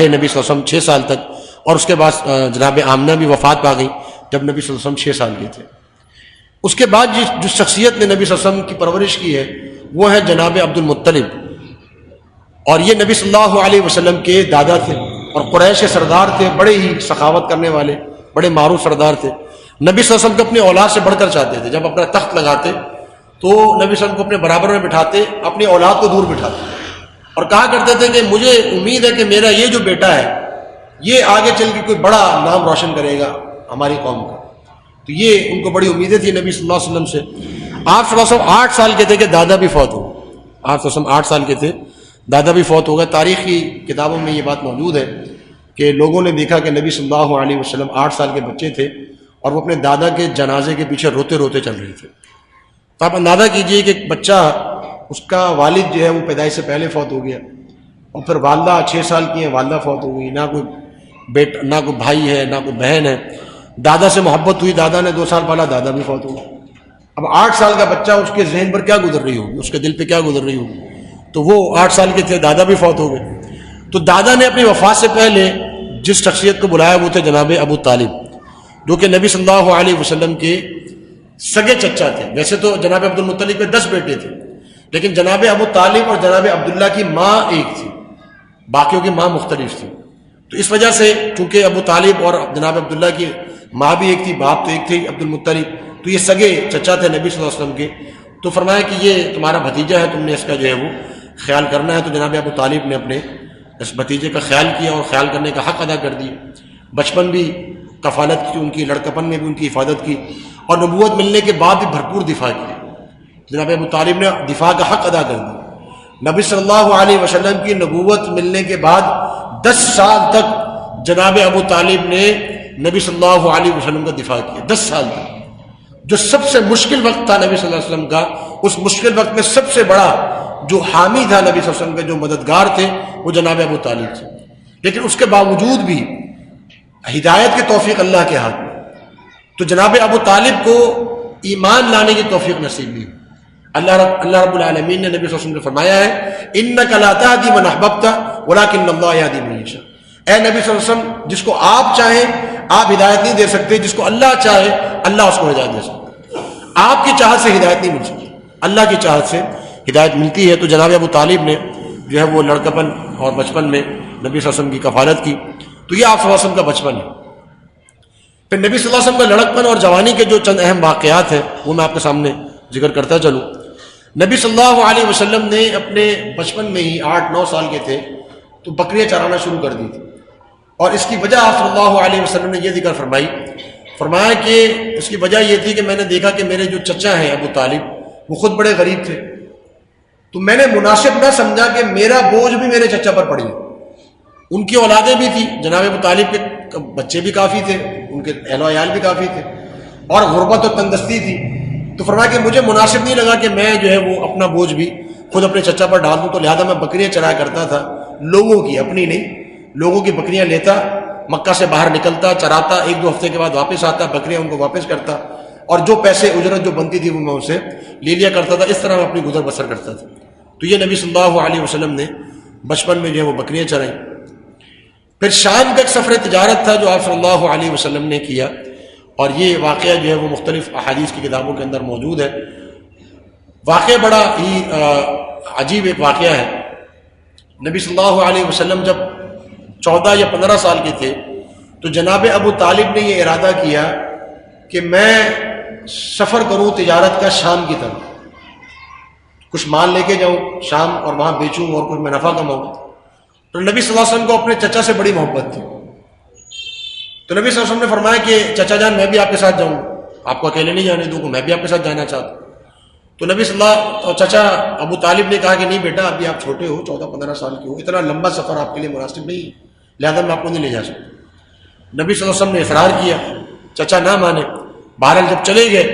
نبی صلی اللہ علیہ وسلم 6 سال تک. اور اس کے بعد جناب آمنہ بھی وفات پا گئی جب نبی صلی اللہ علیہ وسلم 6 سال کے تھے. اس کے بعد جس شخصیت نے نبی صلی اللہ علیہ وسلم کی پرورش کی ہے وہ ہے جناب عبد المطلب. اور یہ نبی صلی اللہ علیہ وسلم کے دادا تھے اور قریش کے سردار تھے، بڑے ہی سخاوت کرنے والے، بڑے معروف سردار تھے. نبی صلی اللہ علیہ وسلم کو اپنی اولاد سے بڑھ کر چاہتے تھے. جب اپنا تخت لگاتے تو نبی صلی اللہ علیہ وسلم کو اپنے برابر میں بٹھاتے، اپنی اولاد کو دور بٹھاتے، اور کہا کرتے تھے کہ مجھے امید ہے کہ میرا یہ جو بیٹا ہے یہ آگے چل کے کوئی بڑا نام روشن کرے گا ہماری قوم کا. تو یہ ان کو بڑی امیدیں تھی نبی صلی اللہ علیہ وسلم سے. آپ صلی اللہ علیہ وسلم 8 سال کے تھے کہ دادا بھی فوت ہو. آپ صلی اللہ علیہ وسلم 8 سال کے تھے، دادا بھی فوت ہو گئے. تاریخی کتابوں میں یہ بات موجود ہے کہ لوگوں نے دیکھا کہ نبی صلی اللہ علیہ وسلم 8 سال کے بچے تھے اور وہ اپنے دادا کے جنازے کے پیچھے روتے روتے چل رہے تھے. تو آپ اندازہ کیجئے کہ ایک بچہ، اس کا والد جو ہے وہ پیدائش سے پہلے فوت ہو گیا، اور پھر والدہ 6 سال کی ہیں، والدہ فوت ہو گئی، نہ کوئی بیٹا، نہ کوئی بھائی ہے، نہ کوئی بہن ہے. دادا سے محبت ہوئی، دادا نے 2 سال پہلا دادا بھی فوت ہو گیا. اب 8 سال کا بچہ، اس کے ذہن پر کیا گزر رہی ہوگی، اس کے دل پہ کیا گزر رہی ہوگی. تو وہ 8 سال کے تھے، دادا بھی فوت ہو گئے. تو دادا نے اپنی وفات سے پہلے جس شخصیت کو بلایا وہ تھے جناب ابو طالب، جو کہ نبی صلی اللہ علیہ وسلم کے سگے چچا تھے. ویسے تو جناب عبد المطلب کے 10 بیٹے تھے، لیکن جناب ابو طالب اور جناب عبداللہ کی ماں ایک تھی، باقیوں کی ماں مختلف تھی. تو اس وجہ سے چونکہ ابو طالب اور جناب عبداللہ کی ماں بھی ایک تھی، باپ تو ایک تھے عبد المطلب، تو یہ سگے چچا تھے نبی صلی اللہ علیہ وسلم کے. تو فرمایا کہ یہ تمہارا بھتیجا ہے، تم نے اس کا جو ہے وہ خیال کرنا ہے. تو جناب ابو طالب نے اپنے اس بھتیجے کا خیال کیا اور خیال کرنے کا حق ادا کر دیا. بچپن بھی کفالت کی ان کی، لڑکپن میں بھی ان کی حفاظت کی، اور نبوت ملنے کے بعد بھی بھرپور دفاع کیا. جناب ابو طالب نے دفاع کا حق ادا کر دیا. نبی صلی اللہ علیہ وسلم کی نبوت ملنے کے بعد 10 سال تک جناب ابو طالب نے نبی صلی اللہ علیہ وسلم کا دفاع کیا. 10 سال تک. جو سب سے مشکل وقت تھا نبی صلی اللہ علیہ وسلم کا، اس مشکل وقت میں سب سے بڑا جو حامی تھا نبی صلی اللہ علیہ وسلم کے، جو مددگار تھے، وہ جناب ابو طالب تھے. لیکن اس کے باوجود بھی ہدایت کی توفیق اللہ کے ہاتھ میں. تو جناب ابو طالب کو ایمان لانے کی توفیق نصیب نہیں. اللہ رب العالمین نے نبی صلی اللہ علیہ وسلم نے فرمایا ہے انک لا تہدی من احببت ولکن اللہ یہدی من یشاء. اے نبی صلی اللہ علیہ وسلم، جس کو آپ چاہیں آپ ہدایت نہیں دے سکتے، جس کو اللہ چاہے اللہ اس کو ہدایت دے سکتے. آپ کی چاہت سے ہدایت نہیں مل سکتی، اللہ کی چاہت سے ہدایت ملتی ہے. تو جناب ابو طالب نے جو ہے وہ لڑکپن اور بچپن میں نبی صلی اللہ علیہ وسلم کی کفالت کی. تو یہ آپ صلی اللہ علیہ وسلم کا بچپن ہے. پھر نبی صلی اللہ علیہ وسلم کا لڑکپن اور جوانی کے جو چند اہم واقعات ہیں وہ میں آپ کے سامنے ذکر کرتا چلوں. نبی صلی اللہ علیہ وسلم نے اپنے بچپن میں ہی 8-9 سال کے تھے تو بکریاں چرانا شروع کر دی تھی، اور اس کی وجہ آپ صلی اللہ علیہ وسلم نے یہ ذکر فرمایا کہ اس کی وجہ یہ تھی کہ میں نے دیکھا کہ میرے جو چچا ہیں ابو طالب وہ خود بڑے غریب تھے، تو میں نے مناسب نہ سمجھا کہ میرا بوجھ بھی میرے چچا پر پڑی۔ ان کی اولادیں بھی تھی، جناب ابو طالب کے بچے بھی کافی تھے، ان کے اہل و عیال بھی کافی تھے، اور غربت و تنگستی تھی، تو فرمایا کہ مجھے مناسب نہیں لگا کہ میں جو ہے وہ اپنا بوجھ بھی خود اپنے چچا پر ڈال دوں، تو لہٰذا میں بکریاں چرایا کرتا تھا، لوگوں کی، اپنی نہیں، لوگوں کی بکریاں لیتا، مکہ سے باہر نکلتا، چراتا، 1-2 ہفتے کے بعد واپس آتا، بکریاں ان کو واپس کرتا، اور جو پیسے اجرت جو بنتی تھی وہ میں اسے لے لیا کرتا تھا۔ اس طرح میں اپنی گزر بسر کرتا تھا۔ تو یہ نبی صلی اللہ علیہ وسلم نے بچپن میں جو ہے وہ بکریاں چرائیں۔ پھر شام کا ایک سفر تجارت تھا جو آپ صلی اللہ علیہ وسلم نے کیا، اور یہ واقعہ جو ہے وہ مختلف احادیث کی کتابوں کے اندر موجود ہے۔ واقعہ بڑا ہی عجیب ایک واقعہ ہے۔ نبی صلی اللہ علیہ وسلم جب 14 یا 15 سال کے تھے تو جناب ابو طالب نے یہ ارادہ کیا کہ میں سفر کروں تجارت کا شام کی طرف، کچھ مال لے کے جاؤں شام اور وہاں بیچوں اور کچھ میں نفع کماؤں۔ تو نبی صلی اللہ علیہ وسلم کو اپنے چچا سے بڑی محبت تھی، تو نبی صلی اللہ علیہ وسلم نے فرمایا کہ چچا جان میں بھی آپ کے ساتھ جاؤں، آپ کو اکیلے نہیں جانے دوں گا، میں بھی آپ کے ساتھ جانا چاہتا ہوں۔ تو نبی صلی اللہ چچا ابو طالب نے کہا کہ نہیں بیٹا، ابھی آپ چھوٹے ہو، 14-15 سال کے ہو، اتنا لمبا سفر آپ کے لیے مناسب نہیں ہے، لہٰذا میں آپ کو نہیں لے جا سکتا۔ نبی صلی اللہ علیہ وسلم نے اصرار کیا، چچا نہ مانے۔ بہرحال جب چلے گئے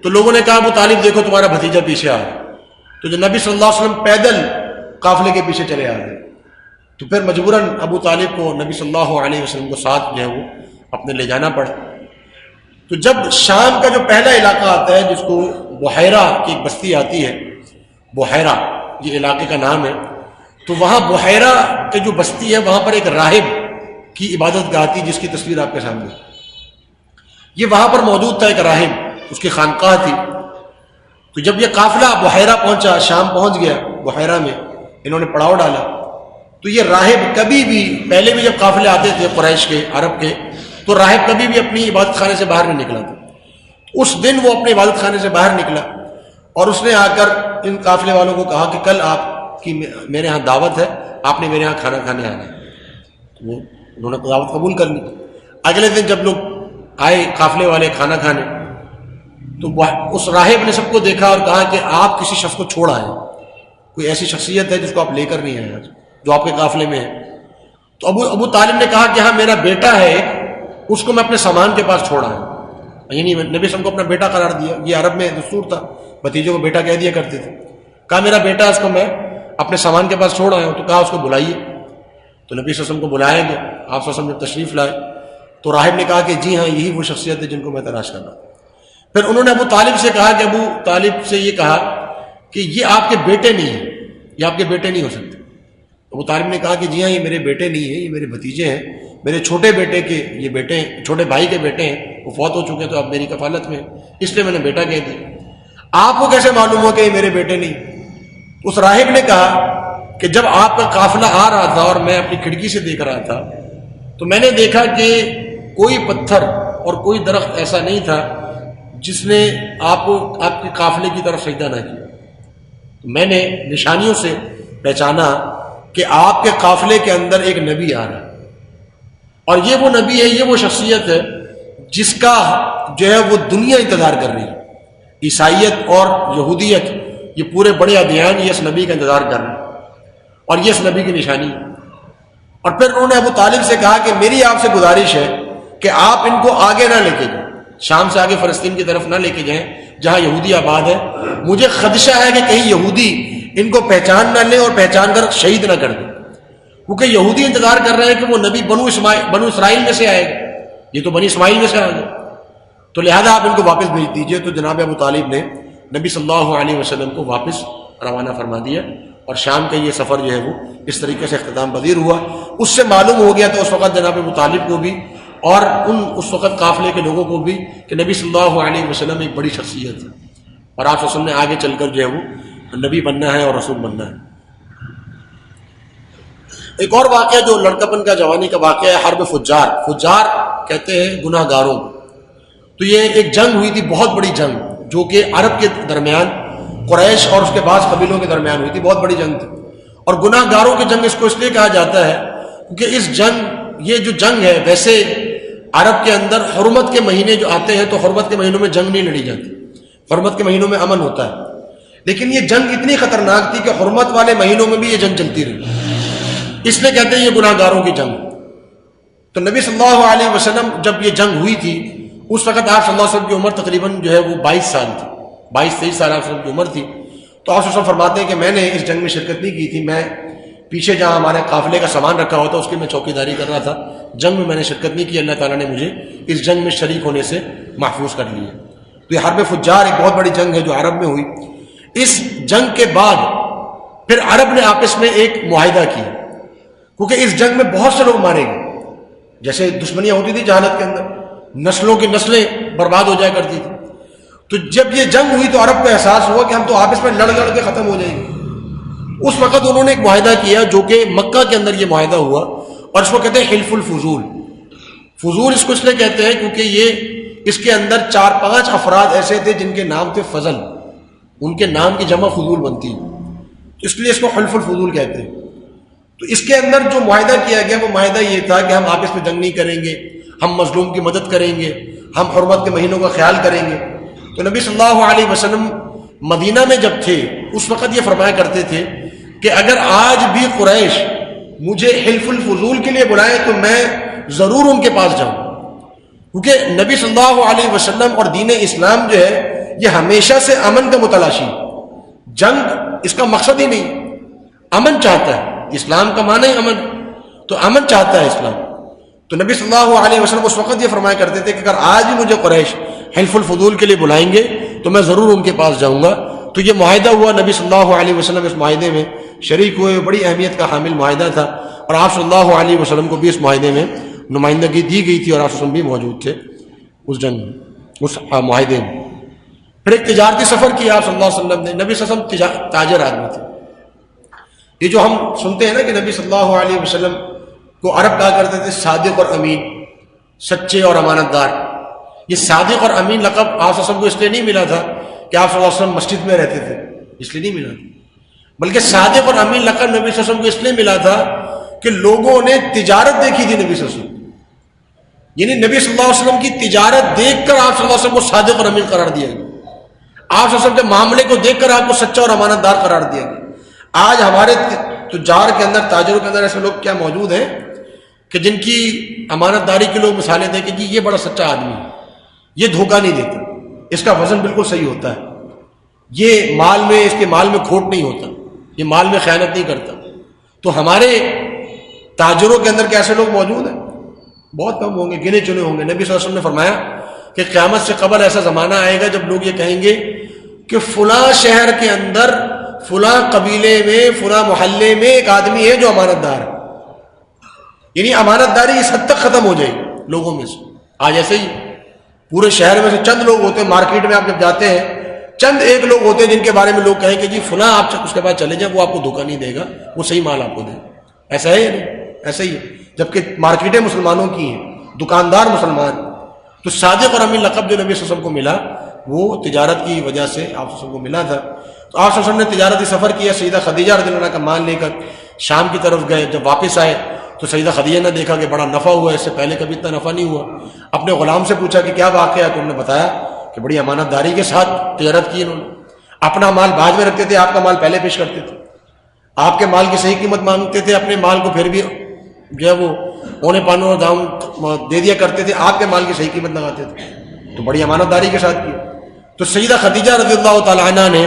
تو لوگوں نے کہا ابو طالب دیکھو تمہارا بھتیجا پیچھے آ رہا ہے، تو جو نبی صلی اللہ علیہ وسلم پیدل قافلے کے پیچھے چلے آ گئے، تو پھر مجبوراً ابو طالب کو نبی صلی اللہ علیہ وسلم کو ساتھ جو ہے وہ اپنے لے جانا پڑا۔ تو جب شام کا جو پہلا علاقہ آتا ہے جس کو بحیرہ کی ایک بستی آتی ہے، بحیرہ یہ علاقے کا نام ہے، تو وہاں بحیرہ کے جو بستی ہے وہاں پر ایک راہب کی عبادت گاہ تھی جس کی تصویر آپ کے سامنے، یہ وہاں پر موجود تھا، ایک راہب، اس کی خانقاہ تھی۔ تو جب یہ قافلہ بحیرہ پہنچا، شام پہنچ گیا، بحیرہ میں انہوں نے پڑاؤ ڈالا، تو یہ راہب کبھی بھی، پہلے بھی جب قافلے آتے تھے قریش کے، عرب کے، تو راہب کبھی بھی اپنی عبادت خانے سے باہر نہیں نکلا تھا۔ اس دن وہ اپنے عبادت خانے سے باہر نکلا اور اس نے آ کر ان قافلے والوں کو کہا کہ کل آپ کی میرے ہاں دعوت ہے، آپ نے میرے ہاں کھانا کھانے آنا ہے۔ وہ انہوں نے دعوت قبول کر لی۔ اگلے دن جب لوگ آئے قافلے والے کھانا کھانے، تو اس راہب نے سب کو دیکھا اور کہا کہ آپ کسی شخص کو چھوڑ آئے، کوئی ایسی شخصیت ہے جس کو آپ لے کر نہیں آئے آج، جو آپ کے قافلے میں ہے۔ تو ابو طالب نے کہا کہ ہاں میرا بیٹا ہے، اس کو میں اپنے سامان کے پاس چھوڑا ہے، یعنی نبی صلی اللہ علیہ وسلم کو اپنا بیٹا قرار دیا، یہ عرب میں دستور تھا، بھتیجوں کو بیٹا کہہ دیا کرتے تھے۔ کہا میرا بیٹا، اس کو میں اپنے سامان کے پاس چھوڑ آیا ہوں، تو کہا اس کو بلائیے۔ تو نبی صلی اللہ علیہ وسلم کو بلایا گیا، آپ صلی اللہ علیہ وسلم نے تشریف لائے، تو راہب نے کہا کہ جی ہاں یہی وہ شخصیت ہے جن کو میں تلاش کر رہا ہوں۔ پھر انہوں نے ابو طالب سے کہا کہ ابو طالب سے یہ کہا کہ یہ آپ کے بیٹے نہیں ہیں، یہ آپ کے بیٹے نہیں ہو سکتے۔ ابو طالب نے کہا کہ جی ہاں یہ میرے بیٹے نہیں ہیں، یہ میرے بھتیجے ہیں، میرے چھوٹے بیٹے کے یہ بیٹے ہیں، چھوٹے بھائی کے بیٹے ہیں، وہ فوت ہو چکے تو اب میری کفالت میں، اس لیے میں نے بیٹا کہہ دیا۔ آپ کو کیسے معلوم ہو کہ یہ میرے بیٹے نہیں؟ اس راہب نے کہا کہ جب آپ کا قافلہ آ رہا تھا اور میں اپنی کھڑکی سے دیکھ رہا تھا تو میں نے دیکھا کہ کوئی پتھر اور کوئی درخت ایسا نہیں تھا جس نے آپ کو آپ کے قافلے کی طرف سجدہ نہ کیا۔ میں نے نشانیوں سے پہچانا کہ آپ کے قافلے کے اندر ایک نبی آ رہا ہے، اور یہ وہ نبی ہے، یہ وہ شخصیت ہے جس کا جو ہے وہ دنیا انتظار کر رہی ہے۔ عیسائیت اور یہودیت یہ پورے بڑے ادیان یہ اس نبی کا انتظار کر رہے ہیں، اور یہ اس نبی کی نشانی ہے۔ اور پھر انہوں نے ابو طالب سے کہا کہ میری آپ سے گزارش ہے کہ آپ ان کو آگے نہ لے کے جائیں، شام سے آگے فلسطین کی طرف نہ لے کے جائیں جہاں یہودی آباد ہے، مجھے خدشہ ہے کہ کہیں یہودی ان کو پہچان نہ لیں اور پہچان کر شہید نہ کر دیں، کیونکہ یہودی انتظار کر رہے ہیں کہ وہ نبی بنو اسرائیل میں سے آئے گا، یہ تو بنی اسماعیل میں سے آ گئے، تو لہذا آپ ان کو واپس بھیج دیجئے۔ تو جناب ابو طالب نے نبی صلی اللہ علیہ وسلم کو واپس روانہ فرما دیا، اور شام کا یہ سفر جو ہے وہ اس طریقے سے اختتام پذیر ہوا۔ اس سے معلوم ہو گیا تو اس وقت جناب ابو طالب کو بھی اور اس وقت قافلے کے لوگوں کو بھی کہ نبی صلی اللہ علیہ وسلم ایک بڑی شخصیت ہے، اور آپ صلی اللہ علیہ وسلم نے آگے چل کر جو ہے وہ نبی بننا ہے اور رسول بننا ہے۔ ایک اور واقعہ جو لڑکپن کا جوانی کا واقعہ ہے، حرب فجار، فجار کہتے ہیں گناہ گاروں، تو یہ ایک جنگ ہوئی تھی، بہت بڑی جنگ، جو کہ عرب کے درمیان قریش اور اس کے بعض قبیلوں کے درمیان ہوئی تھی، بہت بڑی جنگ تھی، اور گناہ گاروں کی جنگ اس کو اس لیے کہا جاتا ہے کیونکہ اس جنگ، یہ جو جنگ ہے، ویسے عرب کے اندر حرمت کے مہینے جو آتے ہیں تو حرمت کے مہینوں میں جنگ نہیں لڑی جاتی، حرمت کے مہینوں میں امن ہوتا ہے، لیکن یہ جنگ اتنی خطرناک تھی کہ حرمت والے مہینوں میں بھی یہ جنگ چلتی رہی، اس لیے کہتے ہیں یہ گناہ گاروں کی جنگ۔ تو نبی صلی اللہ علیہ وسلم جب یہ جنگ ہوئی تھی اس وقت آپ صلی اللہ علیہ وسلم کی عمر تقریباً جو ہے وہ 22 سال تھی، 22-23 سال آپ صلی اللہ علیہ وسلم کی عمر تھی۔ تو آپ صلی اللہ علیہ وسلم فرماتے ہیں کہ میں نے اس جنگ میں شرکت نہیں کی تھی، میں پیچھے جہاں ہمارے قافلے کا سامان رکھا ہوا تھا اس کی میں چوکیداری کر رہا تھا، جنگ میں نے شرکت نہیں کی، اللہ تعالیٰ نے مجھے اس جنگ میں شریک ہونے سے محفوظ کر لیا۔ تو یہ حرب فجار ایک بہت بڑی جنگ ہے جو عرب میں ہوئی۔ اس جنگ کے بعد پھر عرب نے آپس میں ایک معاہدہ کیا، کیونکہ اس جنگ میں بہت سے لوگ مارے گئے، جیسے دشمنیاں ہوتی تھی جہالت کے اندر، نسلوں کی نسلیں برباد ہو جایا کرتی تھی۔ تو جب یہ جنگ ہوئی تو عرب کو احساس ہوا کہ ہم تو آپس میں لڑ کے ختم ہو جائیں گے۔ اس وقت انہوں نے ایک معاہدہ کیا جو کہ مکہ کے اندر یہ معاہدہ ہوا، اور اس کو کہتے ہیں حلف الفضول۔ فضول اس کو اس لیے کہتے ہیں کیونکہ یہ اس کے اندر 4-5 افراد ایسے تھے جن کے نام تھے فضل، ان کے نام کی جمع فضول بنتی ہے، اس لیے اس کو حلف الفضول کہتے ہیں۔ تو اس کے اندر جو معاہدہ کیا گیا وہ معاہدہ یہ تھا کہ ہم آپس میں جنگ نہیں کریں گے، ہم مظلوم کی مدد کریں گے، ہم حرمت کے مہینوں کا خیال کریں گے۔ تو نبی صلی اللہ علیہ وسلم مدینہ میں جب تھے اس وقت یہ فرمایا کرتے تھے کہ اگر آج بھی قریش مجھے حلف الفضول کے لیے بلائیں تو میں ضرور ان کے پاس جاؤں، کیونکہ نبی صلی اللہ علیہ وسلم اور دین اسلام جو ہے یہ ہمیشہ سے امن کا متلاشی، جنگ اس کا مقصد ہی نہیں، امن چاہتا ہے، اسلام کا معنی ہی امن، تو امن چاہتا ہے اسلام۔ تو نبی صلی اللہ علیہ وسلم اس وقت یہ فرمایا کرتے تھے کہ اگر آج بھی مجھے قریش حلف الفضول کے لیے بلائیں گے تو میں ضرور ان کے پاس جاؤں گا۔ تو یہ معاہدہ ہوا، نبی صلی اللہ علیہ وسلم اس معاہدے میں شریک ہوئے، بڑی اہمیت کا حامل معاہدہ تھا، اور آپ صلی اللہ علیہ وسلم کو بھی اس معاہدے میں نمائندگی دی گئی تھی، اور آپ صلی اللہ علیہ وسلم بھی موجود تھے اس جنگ میں، اس معاہدے میں۔ پھر ایک تجارتی سفر کیا آپ صلی اللہ علیہ وسلم نے، نبی صلی اللہ علیہ وسلم تاجر آدمی تھے۔ یہ جو ہم سنتے ہیں نا کہ نبی صلی اللہ علیہ وسلم کو عرب کہا کرتے تھے صادق اور امین، سچے اور امانت دار، یہ صادق اور امین لقب آپ صلی اللہ علیہ وسلم کو اس لیے نہیں ملا تھا کہ آپ صلی اللہ علیہ وسلم مسجد میں رہتے تھے، اس لیے نہیں ملا تھا، بلکہ صادق اور امین لقب نبی صلی اللہ علیہ وسلم کو اس لیے ملا تھا کہ لوگوں نے تجارت دیکھی تھی نبی صلی اللہ علیہ وسلم، یعنی نبی صلی اللہ علیہ وسلم کی تجارت دیکھ کر آپ صلی اللہ علیہ وسلم کو صادق اور امین قرار دیا گیا، آپ صلی اللہ علیہ وسلم کے معاملے کو دیکھ کر آپ کو سچا اور امانت دار قرار دیا گیا۔ آج ہمارے تجار کے اندر، تاجروں کے اندر ایسے لوگ کیا موجود ہیں کہ جن کی امانت داری کے لوگ مثالیں دیں کہ جی یہ بڑا سچا آدمی ہے، یہ دھوکہ نہیں دیتا، اس کا وزن بالکل صحیح ہوتا ہے، یہ مال میں، اس کے مال میں کھوٹ نہیں ہوتا، یہ مال میں خیانت نہیں کرتا۔ تو ہمارے تاجروں کے اندر کیسے لوگ موجود ہیں؟ بہت کم ہوں گے، گنے چنے ہوں گے۔ نبی صلی اللہ علیہ وسلم نے فرمایا کہ قیامت سے قبل ایسا زمانہ آئے گا جب لوگ یہ کہیں گے کہ فلاں شہر کے اندر، فلاں قبیلے میں، فلاں محلے میں ایک آدمی ہے جو امانت دار ہے، یعنی امانت داری اس حد تک ختم ہو جائے گی لوگوں میں سے۔ آج ایسے ہی پورے شہر میں سے چند لوگ ہوتے ہیں، مارکیٹ میں آپ جب جاتے ہیں چند ایک لوگ ہوتے ہیں جن کے بارے میں لوگ کہیں کہ جی فلاں آپ اس کے پاس چلے جائیں، وہ آپ کو دھوکہ نہیں دے گا، وہ صحیح مال آپ کو دے گا۔ ایسا ہے یا نہیں؟ ایسا ہی ہے، جبکہ مارکیٹیں مسلمانوں کی ہیں، دکاندار مسلمان۔ تو صادق اور امین لقب جو نبی صلی اللہ علیہ وسلم کو ملا وہ تجارت کی وجہ سے آپ صلی اللہ علیہ وسلم کو ملا تھا۔ تو آپ صلی اللہ علیہ وسلم نے تجارتی سفر کیا، سیدہ خدیجہ رضی اللہ عنہا کا مال لے کر شام کی طرف گئے۔ جب واپس آئے تو سیدہ خدیجہ نے دیکھا کہ بڑا نفع ہوا، اس سے پہلے کبھی اتنا نفع نہیں ہوا۔ اپنے غلام سے پوچھا کہ کیا واقعہ ہے، تو انہوں نے بتایا کہ بڑی امانت داری کے ساتھ تجارت کی انہوں نے، اپنا مال بعد میں رکھتے تھے، آپ کا مال پہلے پیش کرتے تھے، آپ کے مال کی صحیح قیمت مانگتے تھے، اپنے مال کو پھر بھی جو ہے وہ اونے پانوں اور دام دے دیا کرتے تھے، آپ کے مال کی صحیح قیمت لگاتے تھے، تو بڑی امانت داری کے ساتھ کی۔ تو سیدہ خدیجہ رضی اللہ تعالی عنہا نے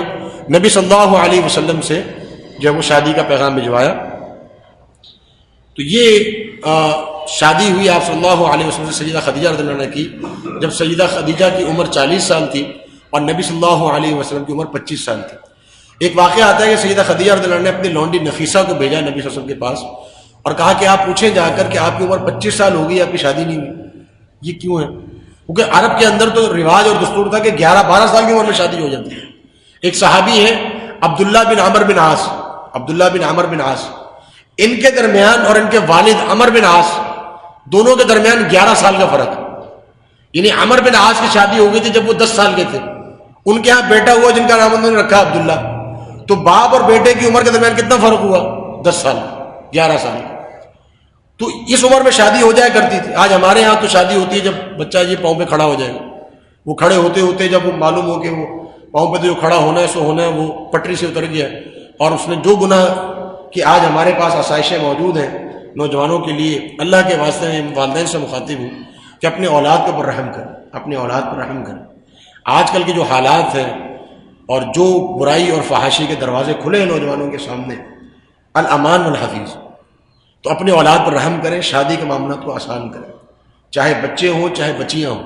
نبی صلی اللہ علیہ وسلم سے جو ہے وہ شادی کا پیغام بھجوایا۔ تو یہ شادی ہوئی آپ صلی اللہ علیہ وسلم سے سیدہ خدیجہ رضی اللہ عنہا کی، جب سیدہ خدیجہ کی عمر 40 سال تھی اور نبی صلی اللہ علیہ وسلم کی عمر 25 سال تھی۔ ایک واقعہ آتا ہے کہ سیدہ خدیجہ رضی اللہ عنہا نے اپنی لونڈی نفیسہ کو بھیجا نبی صلی اللہ علیہ وسلم کے پاس اور کہا کہ آپ پوچھیں جا کر کہ آپ کی عمر 25 سال ہو گئی، آپ کی شادی نہیں ہوئی، یہ کیوں ہے؟ کیونکہ عرب کے اندر تو رواج اور دستور تھا کہ 11-12 سال کی عمر میں شادی ہو جاتی ہے۔ ایک صحابی ہے عبداللہ بن عمر بن عاص، عبداللہ بن عمر بن عاص، ان کے درمیان اور ان کے والد عمر بن عاص دونوں کے درمیان 11 سال کا فرق ہے، یعنی عمر بن عاص کی شادی ہو گئی تھی جب وہ 10 سال کے تھے ان کے ہاں بیٹا ہوا جن کا نام انہوں نے رکھا عبداللہ، تو باپ اور بیٹے کی عمر کے درمیان کتنا فرق ہوا؟ 10 سال، 11 سال۔ تو اس عمر میں شادی ہو جایا کرتی تھی۔ آج ہمارے ہاں تو شادی ہوتی ہے جب بچہ یہ پاؤں پہ کھڑا ہو جائے گا، وہ کھڑے ہوتے ہوتے جب وہ معلوم ہو کہ وہ پاؤں پہ تو جو کھڑا ہونا ہے سو ہونا ہے، وہ پٹری سے اتر گیا اور اس نے جو گناہ کہ آج ہمارے پاس آسائشیں موجود ہیں نوجوانوں کے لیے، اللہ کے واسطے میں والدین سے مخاطب ہوں کہ اپنے اولاد کے اوپر رحم کریں، اپنے اولاد پر رحم کریں۔ آج کل کے جو حالات ہیں اور جو برائی اور فحاشی کے دروازے کھلے ہیں نوجوانوں کے سامنے، الامان والحفیظ، تو اپنے اولاد پر رحم کریں، شادی کے معاملات کو آسان کریں، چاہے بچے ہوں چاہے بچیاں ہوں،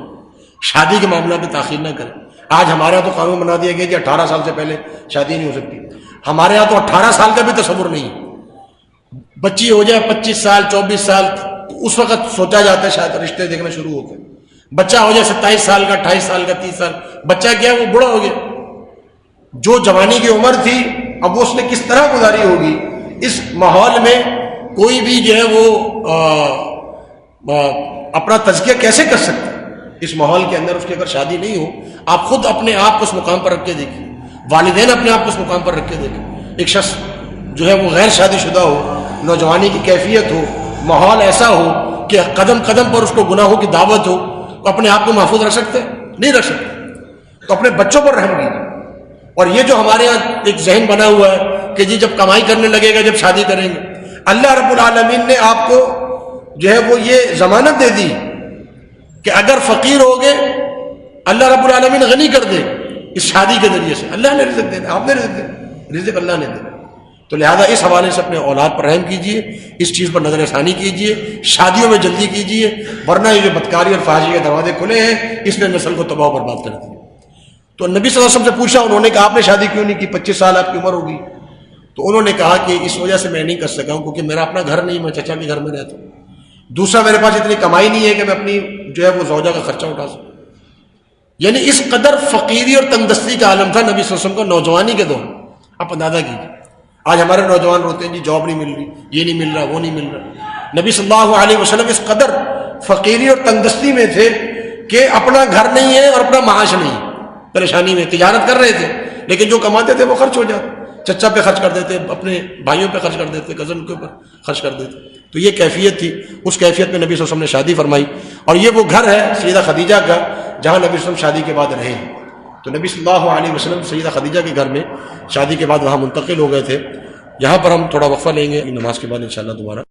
شادی کے معاملات میں تاخیر نہ کریں۔ آج ہمارے یہاں تو قانون بنا دیا گیا کہ 18 سال سے پہلے شادی نہیں ہو سکتی، ہمارے یہاں تو 18 سال کا بھی تصور نہیں ہے، بچی ہو جائے 25 سال 24 سال اس وقت سوچا جاتا ہے شاید رشتے دیکھنا شروع ہوتے ہیں، بچہ ہو جائے 27 سال کا 28 سال کا 30 سال، بچہ کیا ہے وہ بوڑھا ہو گیا۔ جو جوانی کی عمر تھی اب وہ اس نے کس طرح گزاری ہوگی، اس ماحول میں کوئی بھی جو ہے وہ اپنا تزکیہ کیسے کر سکتا ہے؟ اس ماحول کے اندر اس کی اگر شادی نہیں ہو، آپ خود اپنے آپ کو اس مقام پر رکھ کے دیکھیں، والدین اپنے آپ کو اس مقام پر رکھ کے دیکھیں۔ ایک شخص جو ہے وہ غیر شادی شدہ ہو، نوجوانی کی کیفیت ہو، ماحول ایسا ہو کہ قدم قدم پر اس کو گناہوں کی دعوت ہو، تو اپنے آپ کو محفوظ رکھ سکتے نہیں رکھ سکتے، تو اپنے بچوں پر رحم کیجیے۔ اور یہ جو ہمارے یہاں ایک ذہن بنا ہوا ہے کہ جی جب کمائی کرنے لگے گا جب شادی کریں گے، اللہ رب العالمین نے آپ کو جو ہے وہ یہ ضمانت دے دی کہ اگر فقیر ہوگے اللہ رب العالمین غنی کر دے اس شادی کے ذریعے سے، اللہ نے رزق دینا، آپ نے رزق دینا، رزق اللہ نے دینا۔ تو لہذا اس حوالے سے اپنے اولاد پر رحم کیجئے، اس چیز پر نظر ثانی کیجئے، شادیوں میں جلدی کیجئے، ورنہ یہ جو بدکاری اور فحاشی کے دروازے کھلے ہیں اس نے نسل کو تباہ و برباد کر دیا۔ تو نبی صلی اللہ علیہ وسلم سے پوچھا انہوں نے کہ آپ نے شادی کیوں نہیں کی، 25 سال آپ کی عمر ہوگی؟ تو انہوں نے کہا کہ اس وجہ سے میں نہیں کر سکا ہوں کیونکہ میرا اپنا گھر نہیں، میں چچا کے گھر میں رہتا ہوں، دوسرا میرے پاس اتنی کمائی نہیں ہے کہ میں اپنی جو ہے وہ زوجہ کا خرچہ اٹھا سکوں۔ یعنی اس قدر فقیری اور تنگدستی کا عالم تھا نبی صلی اللہ علیہ وسلم کو نوجوانی کے دور۔ آپ اندازہ کیجیے آج ہمارے نوجوان روتے ہیں جی جاب نہیں مل رہی، یہ نہیں مل رہا، وہ نہیں مل رہا۔ نبی صلی اللہ علیہ وسلم اس قدر فقیری اور تنگدستی میں تھے کہ اپنا گھر نہیں ہے اور اپنا معاش نہیں، پریشانی میں تجارت کر رہے تھے لیکن جو کماتے تھے وہ خرچ ہو جاتے، چچا پہ خرچ کر دیتے، اپنے بھائیوں پہ خرچ کر دیتے، کزن کے اوپر خرچ کر دیتے۔ تو یہ کیفیت تھی، اس کیفیت میں نبی صلی اللہ علیہ وسلم نے شادی فرمائی، اور یہ وہ گھر ہے سیدہ خدیجہ کا جہاں نبی صلی اللہ علیہ وسلم شادی کے بعد رہے ہیں۔ تو نبی صلی اللہ علیہ وسلم سیدہ خدیجہ کے گھر میں شادی کے بعد وہاں منتقل ہو گئے تھے۔ یہاں پر ہم تھوڑا وقفہ لیں گے نماز کے بعد انشاءاللہ دوبارہ